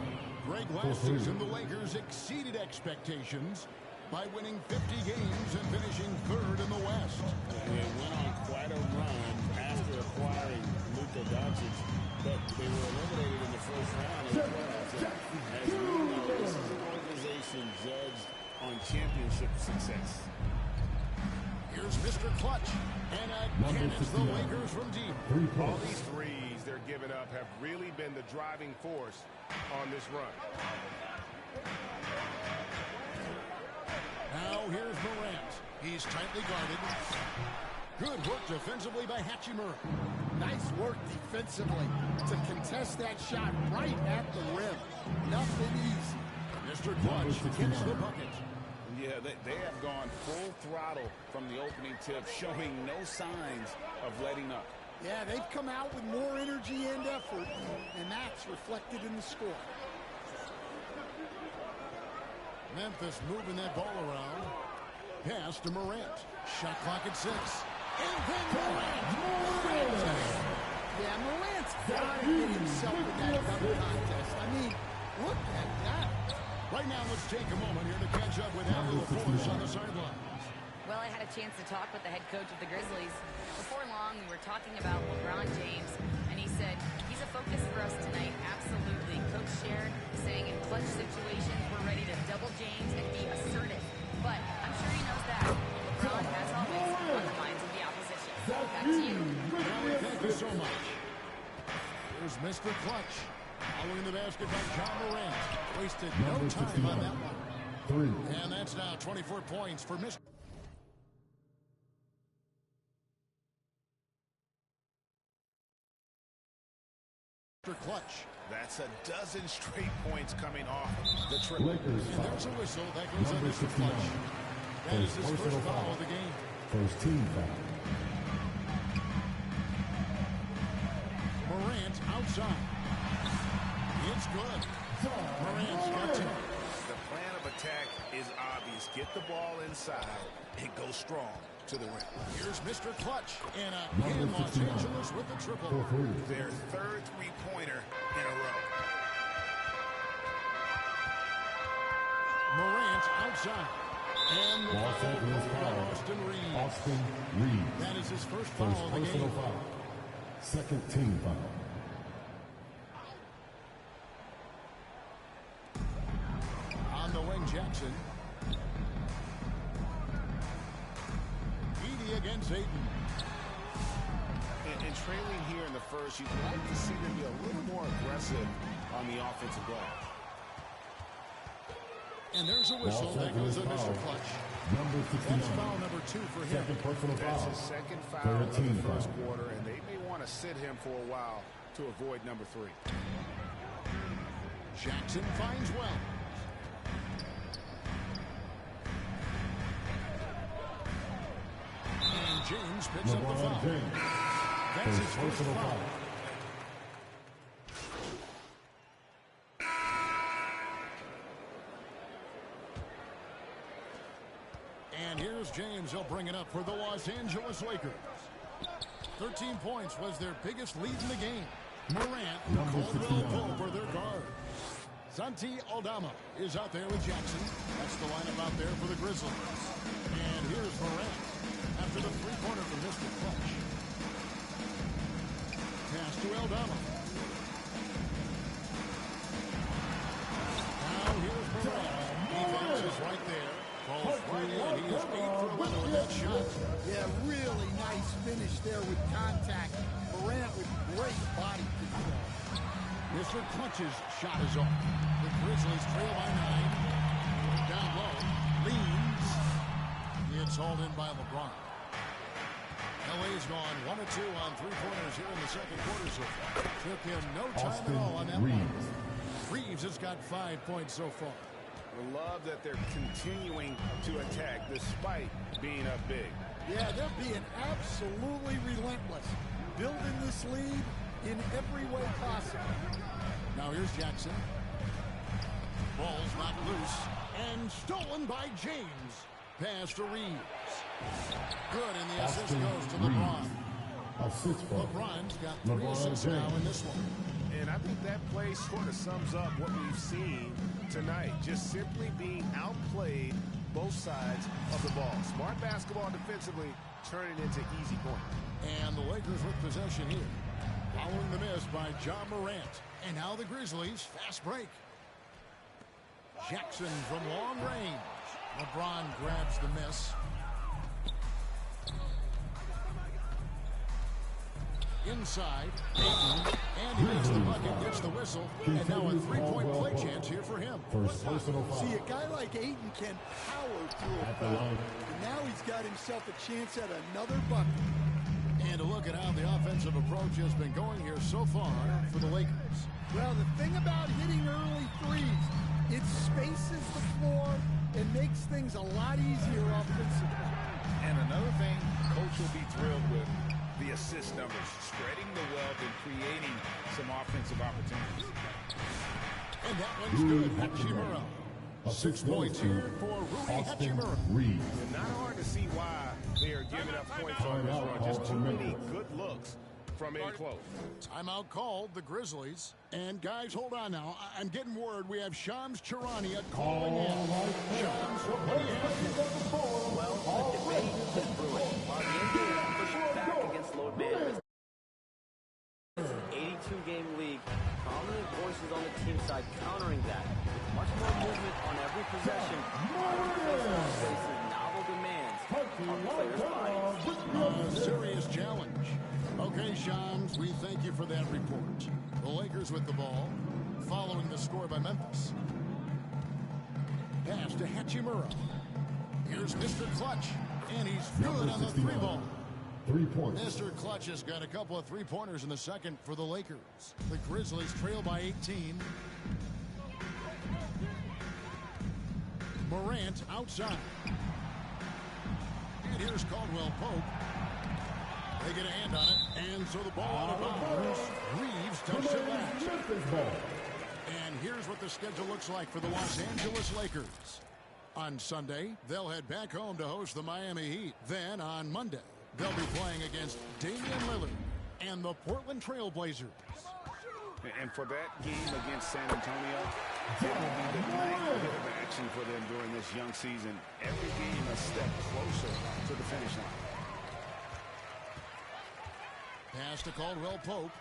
Greg, last season, the Lakers exceeded expectations by winning 50 games and finishing 3rd in the West. They went on quite a run after acquiring Luka Doncic, but they were eliminated in the first round of the playoffs. As we know, this is an organization judged on championship success. Mr. Clutch. And again, it's the Lakers from deep. All these threes they're giving up have really been the driving force on this run. Now here's Morant. He's tightly guarded. Good work defensively by Hachimura. Nice work defensively to contest that shot right at the rim. Nothing easy. Mr. Clutch gets the bucket. Yeah, they have gone full throttle from the opening tip, showing no signs of letting up. Yeah, they've come out with more energy and effort, and that's reflected in the score. Memphis moving that ball around. Pass to Morant. Shot clock at 6. And then Morant. Yeah, Morant's got to get himself in that dunk contest. I mean, look at that. Right now, let's take a moment here to catch up with Allie LaForce on the sideline. Well, I had a chance to talk with the head coach of the Grizzlies. Before long, we were talking about LeBron James, and he said, he's a focus for us tonight. Absolutely. Coach shared, saying in clutch situations, we're ready to double James and be assertive. But I'm sure he knows that. LeBron, as always, on the minds of the opposition. Back to you. Allie, thank you so much. Here's Mr. Clutch. Following the basket by John Morant. Wasted no time on that one. And that's now 24 points for Mr. Clutch. That's a dozen straight points coming off the triple. And there's a whistle that goes on Mr. Clutch. That is his first foul of the game. First team foul. Morant outside. It's good. Morant's got 2. The plan of attack is obvious. Get the ball inside and go strong to the rim. Here's Mr. Clutch. And again, Los Angeles with the triple. Their third three-pointer in a row. Morant outside. And the foul Austin Reeves. Austin Reeves. That is his first foul of the game. Foul. Second team foul. On the wing, Jackson. Edey against Ayton. And trailing here in the first, you'd like to see them be a little more aggressive on the offensive glass. And there's a whistle that goes on Mr. Clutch. That's foul number 2 for him. Second personal foul. That's his second foul of the first quarter, and they may want to sit him for a while to avoid number 3. Jackson finds well. And James picks up the foul. That's his first foul. And here's James. He'll bring it up for the Los Angeles Lakers. 13 points was their biggest lead in the game. Morant, Caldwell Pope for their guard. Santi Aldama is out there with Jackson. That's the lineup out there for the Grizzlies. And here's Morant after the three-pointer from Mr. Clutch. Pass to Aldama. Now here's Morant. Defense is right there. Falls right in. He is 8 for 11 with that shot. Yeah, really nice finish there with contact. Morant with great body control. Mr. Clutch's shot is off. The Grizzlies trail by 9. Down low. Leans. It's hauled in by LeBron. LA's gone 1 of 2 on three-pointers here in the second quarter so far. Took him no time at all on that one. Reeves has got 5 points so far. I love that they're continuing to attack despite being up big. Yeah, they're being absolutely relentless. Building this lead in every way possible. Now here's Jackson. Ball's knocked loose and stolen by James. Pass to Reeves. Good, and the assist goes to LeBron. LeBron's got 3 assists now in this one. And I think that play sort of sums up what we've seen tonight. Just simply being outplayed both sides of the ball. Smart basketball defensively, turning into easy points. And the Lakers with possession here. Following the miss by John Morant. And now the Grizzlies, fast break. Jackson from long range. LeBron grabs the miss. inside. Ayton, and he makes the bucket, gets the whistle, and now a three-point play chance here for him. First personal foul. See, a guy like Ayton can power through a foul. And now he's got himself a chance at another bucket. And a look at how the offensive approach has been going here so far for the Lakers. Well, the thing about hitting early threes, it spaces the floor and makes things a lot easier offensively. And another thing Coach will be thrilled with, the assist numbers, spreading the wealth and creating some offensive opportunities. And that one's good. Hachimura. 6 points here for Rui Hachimura. Not hard to see why they are giving up points on this run. Just too many good looks from in close. Timeout called, the Grizzlies. And guys, hold on now. I'm getting word we have Shams Charania calling in. Shams, what do you have? Well, the debate is brewing. While the NBA pushes back against load management, it's an 82-game league. Prominent voices on the team side countering that. Much more movement on every possession. Faces novel demands on players' bodies. Serious challenge. Okay, Shams, we thank you for that report. The Lakers with the ball, following the score by Memphis. Pass to Hachimura. Here's Mr. Clutch, and he's good on the 3-ball. 3 points. Mr. Clutch has got a couple of 3-pointers in the second for the Lakers. The Grizzlies trail by 18. Morant outside. And here's Caldwell Pope. They get a hand on it, and so the ball out of bounds. Reeves touched it last. And here's what the schedule looks like for the Los Angeles Lakers. On Sunday, they'll head back home to host the Miami Heat. Then on Monday, they'll be playing against Damian Lillard and the Portland Trail Blazers. And for that game against San Antonio, it will be the ninth bit of action for them during this young season. Every game a step closer to the finish line. Pass to Caldwell Pope.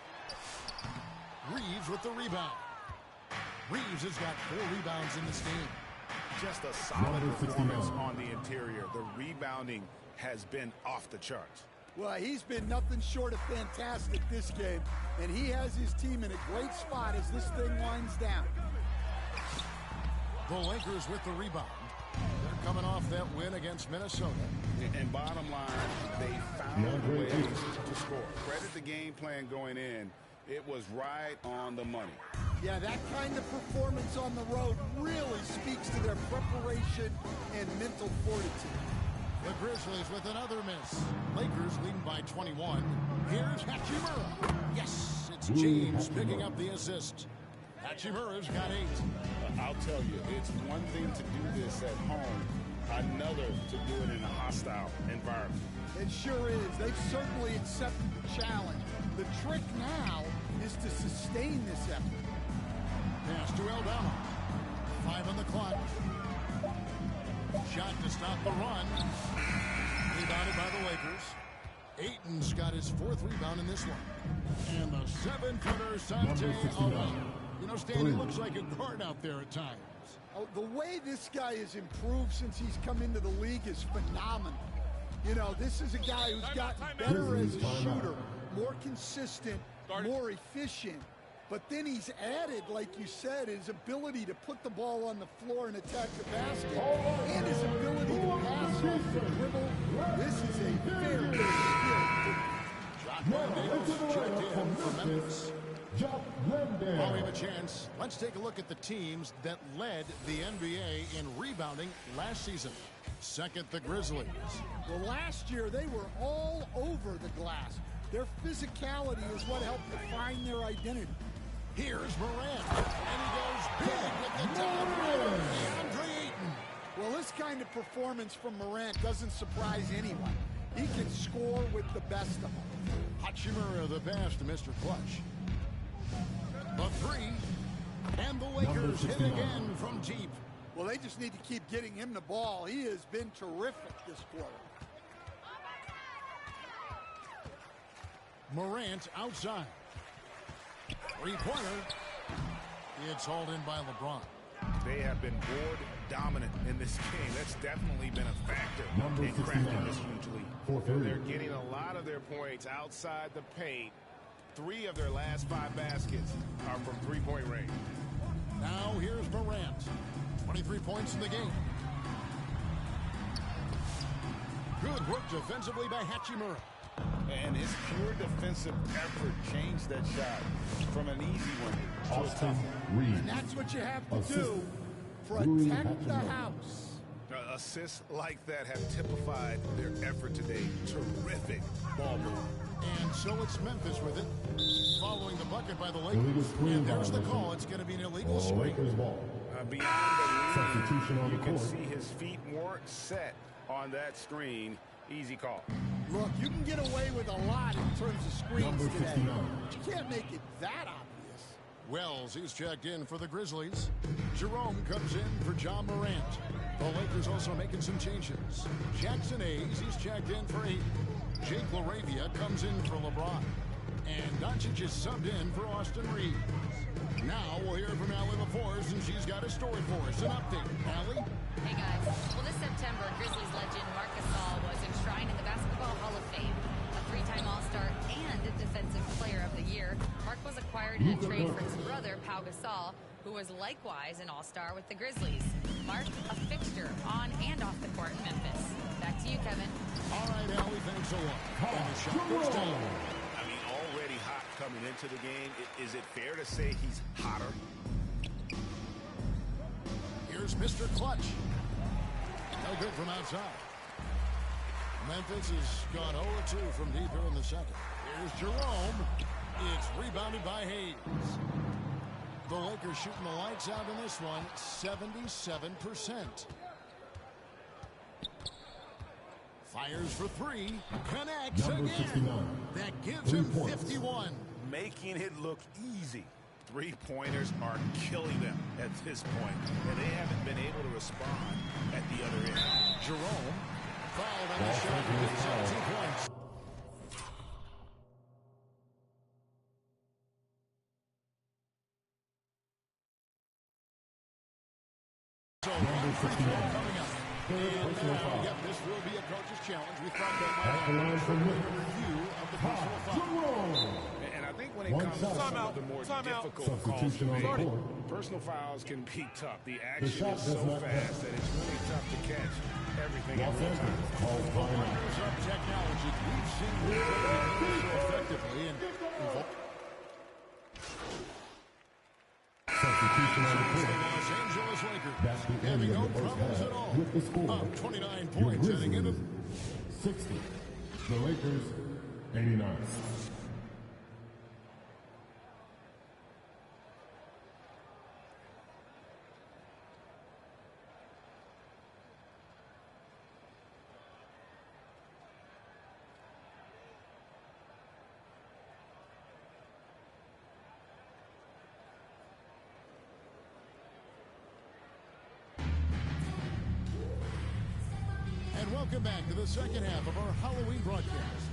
Reeves with the rebound. Reeves has got 4 rebounds in this game. Just a solid performance on the interior. The rebounding has been off the charts. Well, he's been nothing short of fantastic this game, and he has his team in a great spot as this thing winds down. The Lakers with the rebound. They're coming off that win against Minnesota. And bottom line, they found ways to score. Credit the game plan going in. It was right on the money. Yeah, that kind of performance on the road really speaks to their preparation and mental fortitude. The Grizzlies with another miss. Lakers leading by 21. Here's Hachimura. Yes, it's James picking up the assist. Hachimura's got 8. I'll tell you, it's one thing to do this at home, another to do it in a hostile environment. It sure is. They've certainly accepted the challenge. The trick now is to sustain this effort. Pass to Aldama. 5 on the clock. Shot to stop the run. Rebounded by the Lakers. Ayton's got his 4th rebound in this one. And the 7-footer, Sanjay Alba. You know, Stan, he looks like a guard out there at times. Oh, the way this guy has improved since he's come into the league is phenomenal. You know, this is a guy who's gotten better as a shooter, more consistent, more efficient. But then he's added, like you said, his ability to put the ball on the floor and attack the basket, and his ability to pass off the dribble. This is a very skilled. Jock Landale's checked in for Memphis. While we have a chance, let's take a look at the teams that led the NBA in rebounding last season. Second, the Grizzlies. Well, last year they were all over the glass. Their physicality is what helped define their identity. Here's Morant, and he goes big with the top right. DeAndre Ayton. Well, this kind of performance from Morant doesn't surprise anyone. He can score with the best of them. Hachimura the pass to Mr. Clutch. The 3, and the Lakers hit again from deep. Well, they just need to keep getting him the ball. He has been terrific this quarter. Morant outside. 3-pointer. It's hauled in by LeBron. They have been board dominant in this game. That's definitely been a factor in cracking this huge lead. They're getting a lot of their points outside the paint, 3 of their last 5 baskets are from three-point range. Now here's Morant. 23 points in the game. Good work defensively by Hachimura. And his pure defensive effort changed that shot from an easy one to a tough one. And that's what you have to do. Protect the house. Assists like that have typified their effort today. Terrific ball move. And so it's Memphis with it. Following the bucket by the Lakers. And there's the call. It's going to be an illegal screen. Beyond the lead, you can see his feet more set on that screen. Easy call. Look, you can get away with a lot in terms of screens today. But you can't make it that obvious. Wells, he's checked in for the Grizzlies. Jerome comes in for John Morant. The Lakers also making some changes. Jackson Hayes, he's checked in for Ayton. Jake LaRavia comes in for LeBron. And Doncic is subbed in for Austin Reeves. Now we'll hear from Allie LaForce, and she's got a story for us. An update. Allie? Hey, guys. Well, this September, Grizzlies legend Marc Gasol was enshrined in the Basketball Hall of Fame. A 3-time All-Star and a Defensive Player of the Year, Marc was acquired in a trade for his brother, Pau Gasol, who was likewise an All-Star with the Grizzlies. Marc, a fixture on and off the court in Memphis. Back to you, Kevin. All right, Allie, thanks a lot. And the shot goes down. I mean, already hot coming into the game. Is it fair to say he's hotter? Here's Mr. Clutch. No good from outside. Memphis has gone 0-2 from deep here in the second. Here's Jerome. It's rebounded by Hayes. The Lakers shooting the lights out in this one, 77%. Fires for 3, connects again. That gives him 51. Making it look easy. Three-pointers are killing them at this point, and they haven't been able to respond at the other end. Jerome fouled on the shot. He's at 2 points. So coming up. Yep, this will be a coach's challenge. We thought that might happen. Review of the personal foul. And I think when it comes to some of the more difficult calls to make, personal fouls can be tough. The action is so fast that it's really tough to catch everything at one time. Wonders of technology. We've seen this so effectively. And substitution on the court. Los Angeles Lakers That's the end having of no the first troubles half. at all. With the score, Up 29 your points heading into Grizzlies 60. The Lakers 89. Welcome back to the second half of our Halloween broadcast.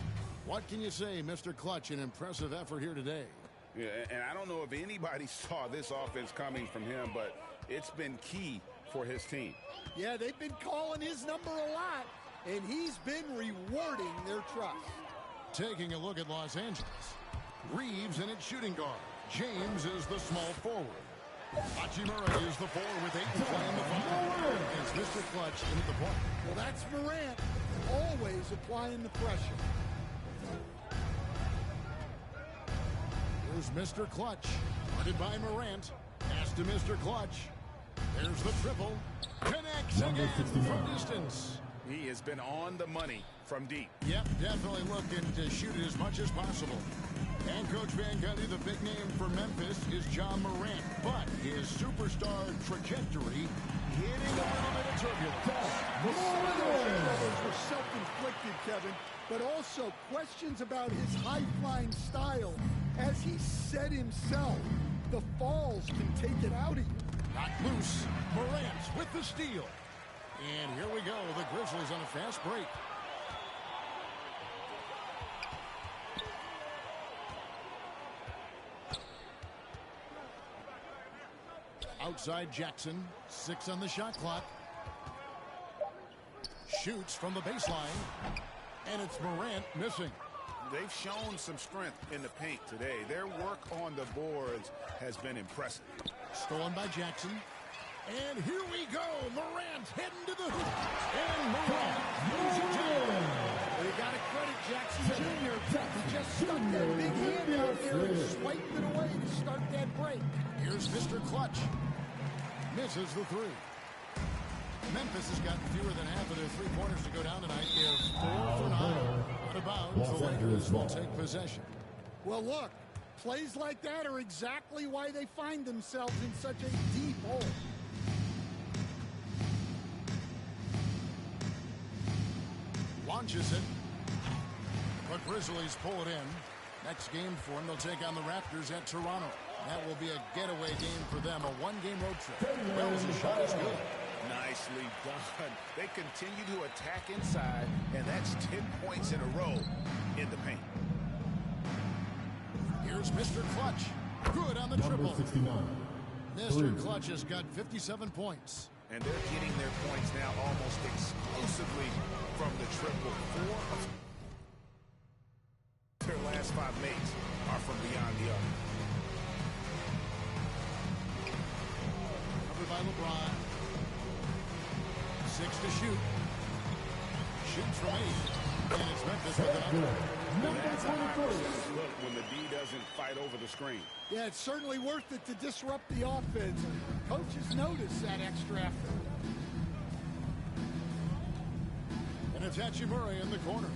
What can you say, Mr. Clutch? An impressive effort here today. Yeah, and I don't know if anybody saw this offense coming from him, but it's been key for his team. Yeah, they've been calling his number a lot, and he's been rewarding their trust. Taking a look at Los Angeles. Reeves in its shooting guard. James is the small forward. Hachimura is the 4 with 8 to play in the 5. As Mr. Clutch into the point. Well, that's Morant, always applying the pressure. Here's Mr. Clutch, guarded by Morant. Pass to Mr. Clutch. There's the triple. Connects again from distance. He has been on the money from deep. Yep, definitely looking to shoot it as much as possible. And Coach Van Gundy, the big name for Memphis is John Morant. But his superstar trajectory hitting a little bit of turbulence. Those were self-inflicted, Kevin, but also questions about his high-flying style. As he said himself, the falls can take it out of you. Not loose. Morant with the steal. And here we go. The Grizzlies on a fast break. Outside Jackson. 6 on the shot clock. Shoots from the baseline. And it's Morant missing. they've shown some strength in the paint today. Their work on the boards has been impressive. Stolen by Jackson. And here we go. Morant heading to the hoop. And Morant moves it down. They got to credit Jackson Jr. He just stuck that big hand out there and swiped it away to start that break. Here's Mr. Clutch. Misses the three. Memphis has gotten fewer than half of their three-pointers to go down tonight. They're 4 for 9. Out of bounds. The Lakers will take possession. Well, look. Plays like that are exactly why they find themselves in such a deep hole. Launches it. The Grizzlies pull it in. Next game for them, they'll take on the Raptors at Toronto. That will be a getaway game for them, a one-game road trip. Wells' shot is good. Nicely done. They continue to attack inside, and that's 10 points in a row in the paint. Here's Mr. Clutch. Good on the triple. 69. Mr. Clutch has got 57 points. And they're getting their points now almost exclusively from the triple. 4 of their last 5 makes are from beyond the arc. Covered by LeBron. 6 to shoot. Shoots from 8. And it's Memphis with another. That's a high percentage look when the D doesn't fight over the screen. Yeah, it's certainly worth it to disrupt the offense. Coaches notice that extra effort. And it's Hachimura in the corner.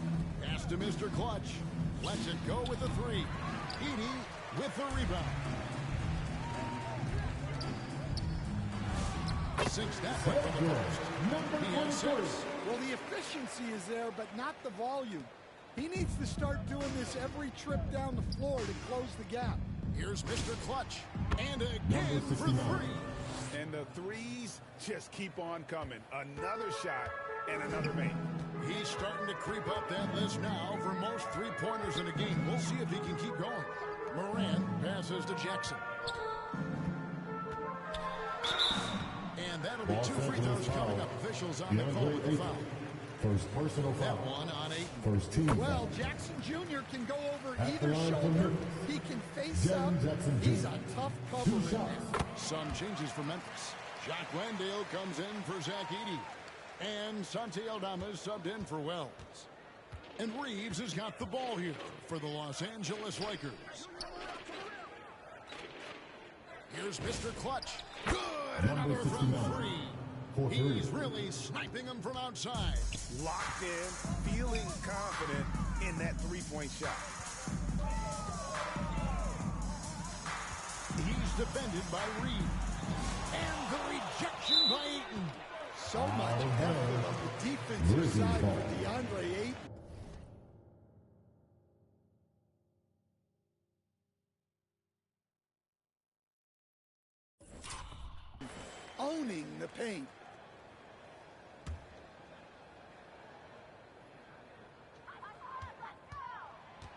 Pass to Mr. Clutch. Lets it go with the three. Edey with the rebound. Sinks that one from the post. He has 6. Well, the efficiency is there, but not the volume. He needs to start doing this every trip down the floor to close the gap. Here's Mr. Clutch. And again for 3. And the threes just keep on coming. Another shot and another make. He's starting to creep up that list now for most three-pointers in a game. We'll see if he can keep going. Morant passes to Jackson. And that'll be 2 free throws coming up. Officials on the call with the foul. First personal foul. That one on 8. First team. Well, Jackson Jr. can go over either shoulder. He can face up. He's a tough cover in there. Some changes for Memphis. Jacques Landale comes in for Zach Edey. And Santi Aldama is subbed in for Wells. And Reeves has got the ball here for the Los Angeles Lakers. Here's Mr. Clutch. Good. Another from 3. He's really sniping them from outside. Locked in, feeling confident in that three-point shot. He's defended by Reed. And the rejection by Ayton. So much effort on the defensive side for DeAndre Ayton. Owning the paint.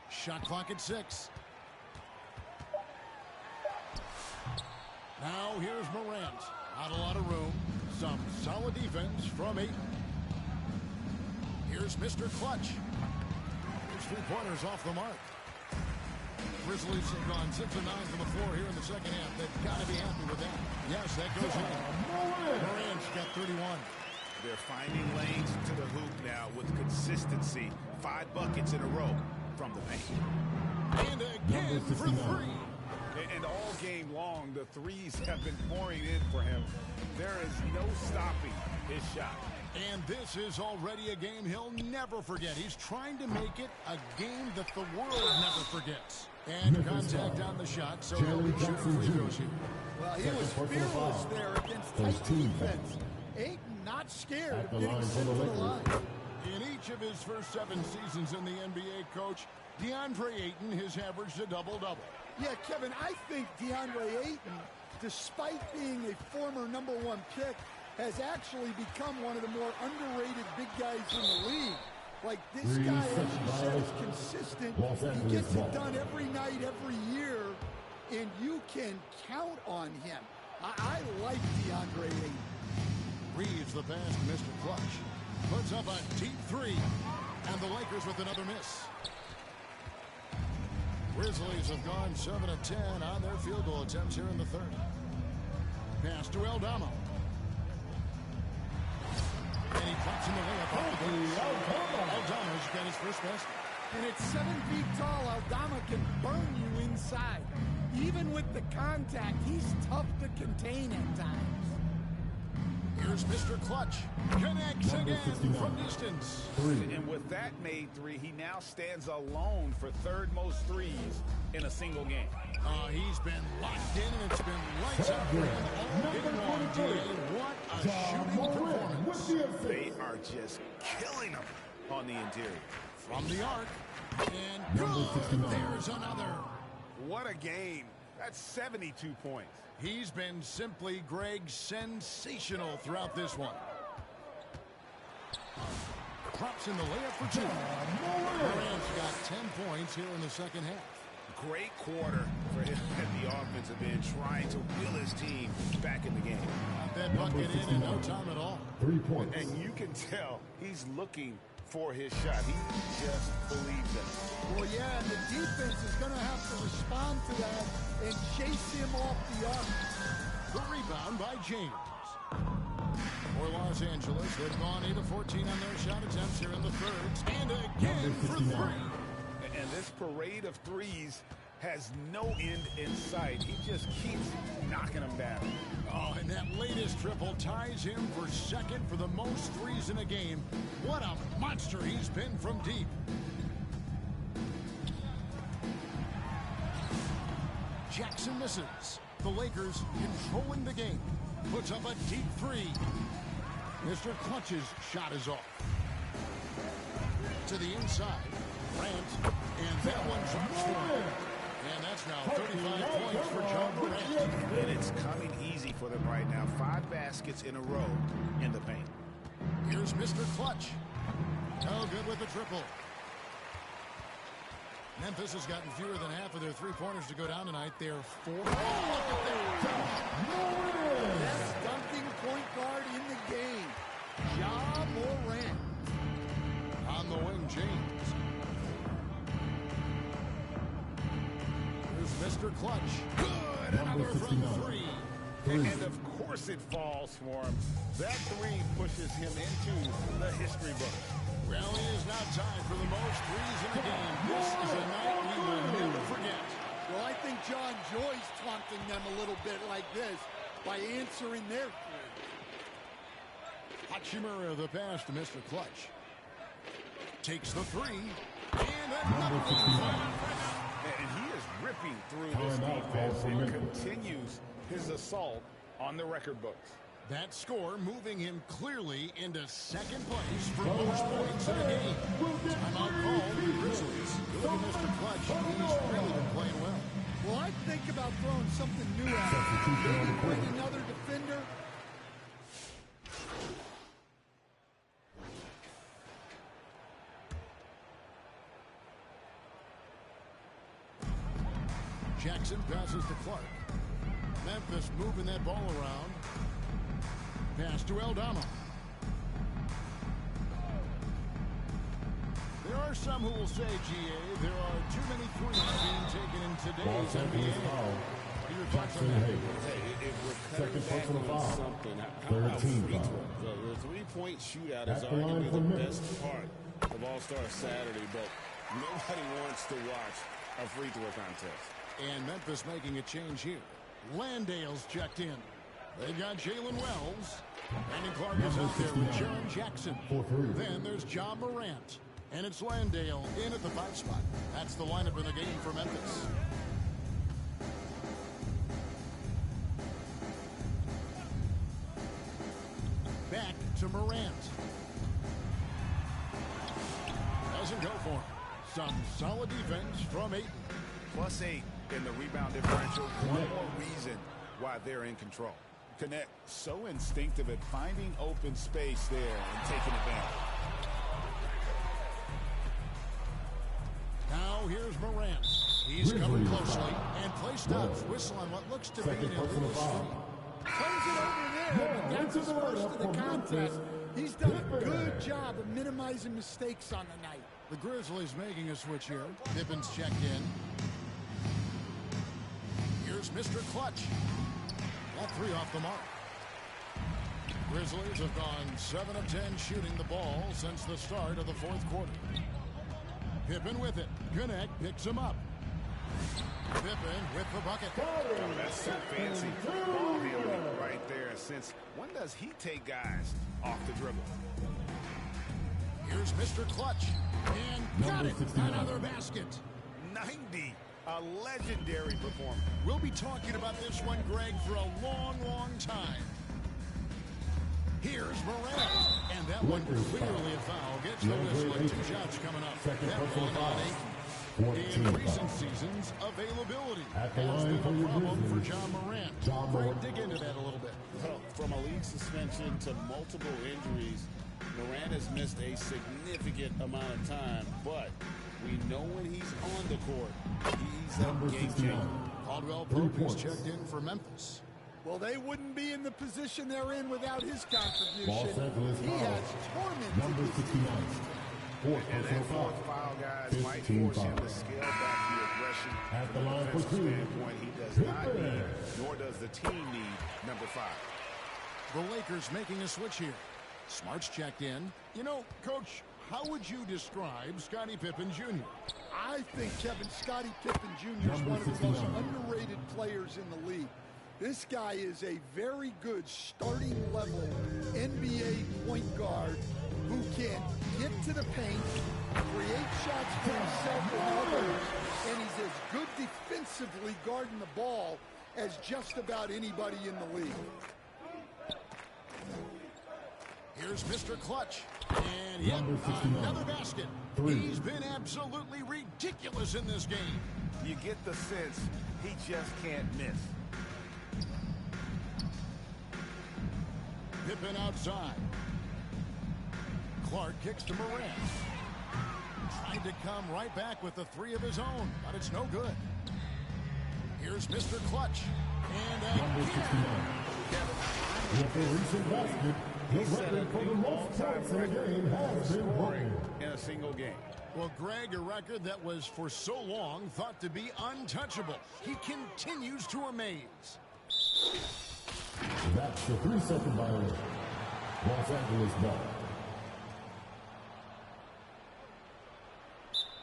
Shot clock at 6. Now here's Morant. Not a lot of room. Some solid defense from Ayton. Here's Mr. Clutch. His three-pointers off the mark. Grizzlies have gone 6 of 9 from the floor here in the second half. They've got to be happy with that. Yes, that goes in. Morant's got 31. They're finding lanes to the hoop now with consistency. 5 buckets in a row from the paint. And again for 3. And all game long, the threes have been pouring in for him. There is no stopping his shot. And this is already a game he'll never forget. He's trying to make it a game that the world never forgets. And contact on the shot, so he'll be shooting free throws here. Well, he was fearless there against tight defense. Ayton not scared of getting sent to the line. In each of his first 7 seasons in the NBA, Coach, DeAndre Ayton has averaged a double-double. Yeah, Kevin, I think DeAndre Ayton, despite being a former #1 pick, has actually become one of the more underrated big guys in the league. Like, this guy, as you said, is consistent. He gets it done every night, every year, and you can count on him. I like DeAndre Ayton. Reeves the pass to Mr. Clutch. Puts up a deep 3. And the Lakers with another miss. Grizzlies have gone 7 of 10 on their field goal attempts here in the third. Pass to Aldama. And he pops in the layup off the glass. Aldama's got his first basket. And at 7 feet tall, Aldama can burn you inside. Even with the contact, he's tough to contain at times. Here's Mr. Clutch. Connects again from distance. And with that made three, he now stands alone for third most threes in a single game. He's been locked in, and it's been lights out for him all game long, D.A. What a shooting performance. They are just killing him on the interior. From the arc, and good. There's another. What a game. That's 72 points. He's been simply, Greg, sensational throughout this one. Props in the layup for two. Morant's got 10 points here in the second half. Great quarter for him at the offensive end, trying to wheel his team back in the game. Got that bucket in no time at all. 3 points. And you can tell he's looking for his shot. He just believes it. Well, yeah, and the defense is going to have to respond to that and chase him off the arc. The rebound by James. For Los Angeles, they've gone 8 of 14 on their shot attempts here in the third. And again for three. And this parade of threes has no end in sight. He just keeps knocking them down. Oh, and that latest triple ties him for second for the most threes in a game. What a monster he's been from deep. Jackson misses. The Lakers controlling the game. Puts up a deep three. Mr. Clutch's shot is off. To the inside. Grant. And that one's up. And that's now 35 points for John Morant. And it's coming easy for them right now. 5 baskets in a row in the paint. Here's Mr. Clutch. No good with the triple. Memphis has gotten fewer than half of their three-pointers to go down tonight. They're 4. Oh, look at that. Best dunking point guard in the game. Ja Morant. On the wing, James. Here's Mr. Clutch. Good. Another from 3. And of course it falls for him. That three pushes him into the history book. Well, he is now tied for the most threes in a game. This is a night we will never forget. Well, I think John Joy's taunting them a little bit like this by answering their three. Hachimura the pass to Mr. Clutch. Takes the three. And another one. And he is ripping through this defense and continues his assault on the record books. That score moving him clearly into second place for most points in a game. Timeout call for the Grizzlies. Look at Mr. Clutch. He's really been playing well. Well, I'd think about throwing something new at him. Maybe bring another defender. Jackson passes to Clark. Memphis moving that ball around. Pass to Aldama. There are some who will say, GA, there are too many threes being taken in today's NBA. Your thoughts on that? Second personal foul. Third team foul. The three-point shootout is arguably the best part of All-Star Saturday, but nobody wants to watch a free throw contest. And Memphis making a change here. Landale's checked in. They've got Jalen Wells. Brandon Clark is out there with Jaren Jackson. Then there's John Morant. And it's Landale in at the 5 spot. That's the lineup in the game for Memphis. Back to Morant. Doesn't go for him. Some solid defense from Ayton. +8 in the rebound differential. One more reason why they're in control. Connect so instinctive at finding open space there and taking advantage. Now here's Morant. He's coming closely and play stops. Whistle on what looks to be an illegal streak. Plays it over there, but that's his first of the contest. He's done a good job of minimizing mistakes on the night. The Grizzlies making a switch here. Pippin's checked in. Here's Mr. Clutch. All three off the mark. Grizzlies have gone 7 of 10 shooting the ball since the start of the fourth quarter. Pippen with it. Gwinnett picks him up. Pippen with the bucket. Oh, that's so fancy. Ball handling right there. Since when does he take guys off the dribble? Here's Mr. Clutch. And got it. Another basket. 90. A legendary performance. We'll be talking about this one, Greg, for a long, long time. Here's Morant. And that one clearly a foul. Gets the whistle and 2 shots coming up. That one on 8. In recent seasons, availability has been a problem for John Morant. Greg, dig into that a little bit. Well, from a league suspension to multiple injuries, Morant has missed a significant amount of time, but we know when he's on the court, he's a game changer. Caldwell Pope is checked in for Memphis. Well, they wouldn't be in the position they're in without his contribution. He has tormented number 69. And that fourth foul, guys, might force him to scale back the aggression. At the From a line for defensive 2. standpoint, he does not need, nor does the team need, number 5. The Lakers making a switch here. Smart's checked in. You know, Coach, how would you describe Scottie Pippen Jr.? I think Scottie Pippen Jr. is one of the most underrated players in the league. This guy is a very good starting level NBA point guard who can get to the paint, create shots for himself and others, and he's as good defensively guarding the ball as just about anybody in the league. Here's Mr. Clutch. And yet another basket. He's been absolutely ridiculous in this game. You get the sense he just can't miss. Pippen outside. Clark kicks to Morant. Trying to come right back with the 3 of his own, but it's no good. Here's Mr. Clutch. And With the recent basket, the record for the most points in a game has been broken. In a single game. Well, Greg, a record that was for so long thought to be untouchable. He continues to amaze. That's the 3-second violation. Los Angeles ball.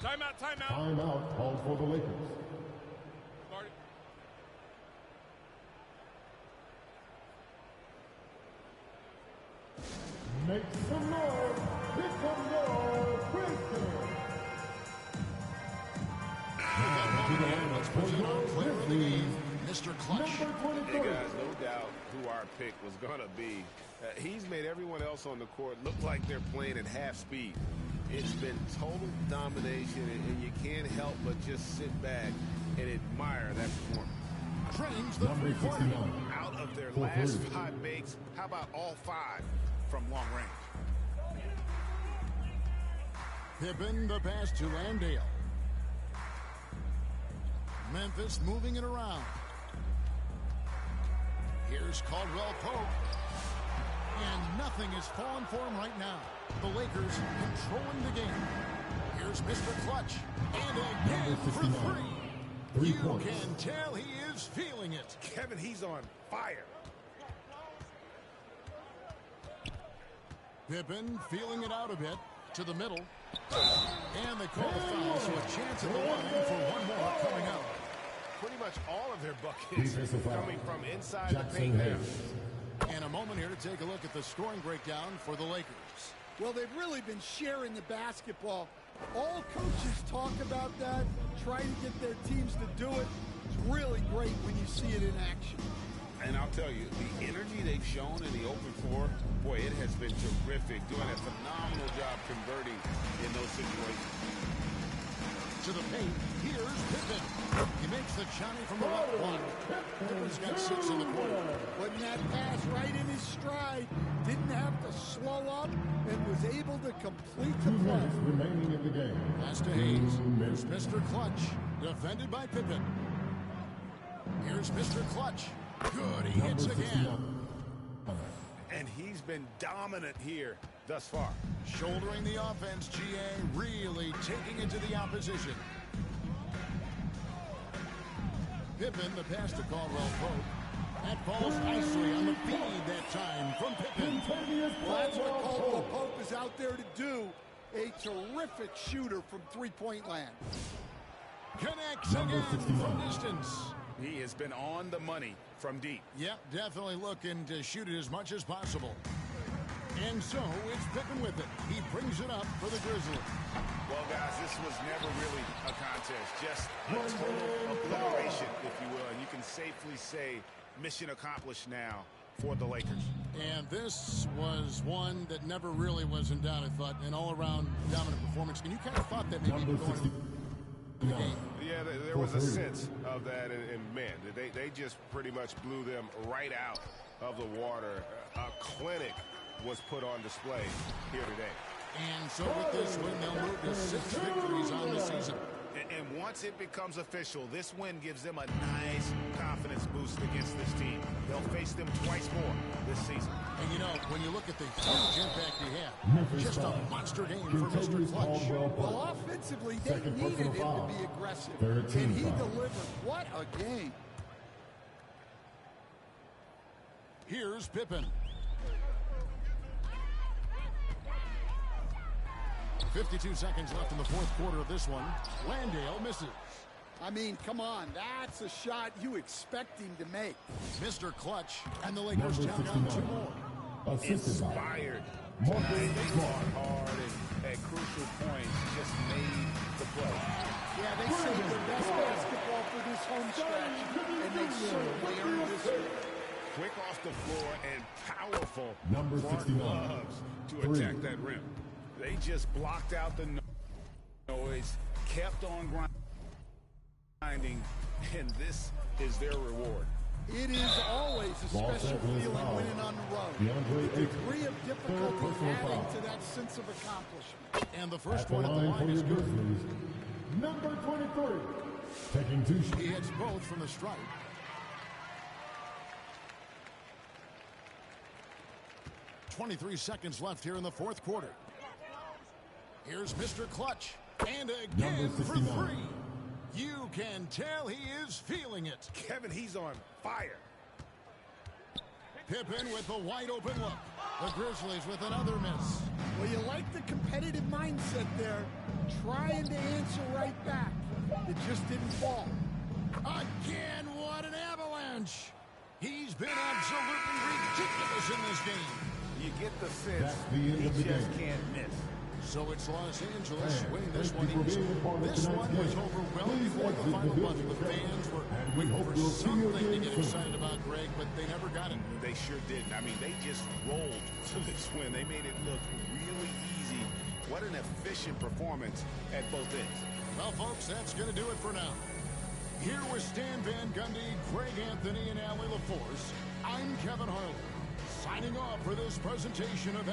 Timeout, timeout. Timeout called for the Lakers. Marty. Make some noise. Pick some noise. Princeton. Mr. Clutch. Hey guys, no doubt who our pick was going to be. He's made everyone else on the court look like they're playing at half speed. It's been total domination, and you can't help but just sit back and admire that performance. Trains the 3-pointer. Out of their last 5 makes, how about all 5 from long range? Pippen the pass to Landale. Memphis moving it around. Here's Caldwell Pope. And nothing is falling for him right now. The Lakers controlling the game. Here's Mr. Clutch. And again for 3. You can tell he is feeling it. Kevin, he's on fire. Pippen feeling it out a bit to the middle. And they call the foul, so a chance at the line for one more coming out. Pretty much all of their buckets coming from inside the paint now. And a moment here to take a look at the scoring breakdown for the Lakers. Well, they've really been sharing the basketball. All coaches talk about that, try to get their teams to do it. It's really great when you see it in action. And I'll tell you, the energy they've shown in the open floor, boy, it has been terrific, doing a phenomenal job converting in those situations. To the paint, here's Pippen. He makes the Johnny from the left block. Pippen's got 6 in the quarter. Putting that pass right in his stride. Didn't have to slow up and was able to complete the 2 play. minutes remaining in the game. Pass to Hayes. Here's Mr. Clutch. Defended by Pippen. Here's Mr. Clutch. Good, he hits again. And he's been dominant here thus far. Shouldering the offense, GA, really taking it to the opposition. Pippen, the pass to Caldwell Pope. That falls nicely on the feed that time from Pippen. Well, that's what Caldwell Pope is out there to do. A terrific shooter from three-point land. Connects again from distance. He has been on the money from deep. Yep, definitely looking to shoot it as much as possible. And so it's Pippen with it. He brings it up for the Grizzlies. Well, guys, this was never really a contest. Just a total obliteration, if you will. And you can safely say mission accomplished now for the Lakers. And this was one that never really was in doubt, I thought. An all-around dominant performance. And you kind of thought that maybe you could go into the game. Yeah, there was a sense of that. And man, they just pretty much blew them right out of the water. A clinic was put on display here today. And so with this win, they'll move to 6 victories on the season. And once it becomes official, this win gives them a nice confidence boost against this team. They'll face them twice more this season. And you know, when you look at the huge impact he had, just a monster game for Mr. Clutch. Well, offensively, they needed him to be aggressive. And he delivered. What a game. Here's Pippen. 52 seconds left in the fourth quarter of this one. Landale misses. I mean, come on. That's a shot you expect him to make. Mr. Clutch, and the Lakers count on 2 more. Inspired. They fought hard and at crucial points just made the play. Yeah, they saved their best basketball for this home stretch, and they certainly earned this one. Quick off the floor and powerful Number 69. gloves to attack that rim. They just blocked out the noise, kept on grinding, and this is their reward. It is always a special feeling winning on the road. The degree of difficulty adding to that sense of accomplishment. And the first one at the line is good. Number 23. Taking 2 shots. He hits both from the stripe. .23 seconds left here in the fourth quarter. Here's Mr. Clutch. And again for 3. You can tell he is feeling it. Kevin, he's on fire. Pippen with the wide open look. The Grizzlies with another miss. Well, you like the competitive mindset there. Trying to answer right back. It just didn't fall. Again, what an avalanche. He's been absolutely ridiculous in this game. You get the sense he just can't miss. So it's Los Angeles winning this one easily. This one was over well before the final buzzer. The fans were waiting for something to get excited about, Greg, but they never got it. They sure didn't. I mean, they just rolled to this win. They made it look really easy. What an efficient performance at both ends. Well, folks, that's going to do it for now. Here with Stan Van Gundy, Craig Anthony, and Allie LaForce, I'm Kevin Harlan, signing off for this presentation of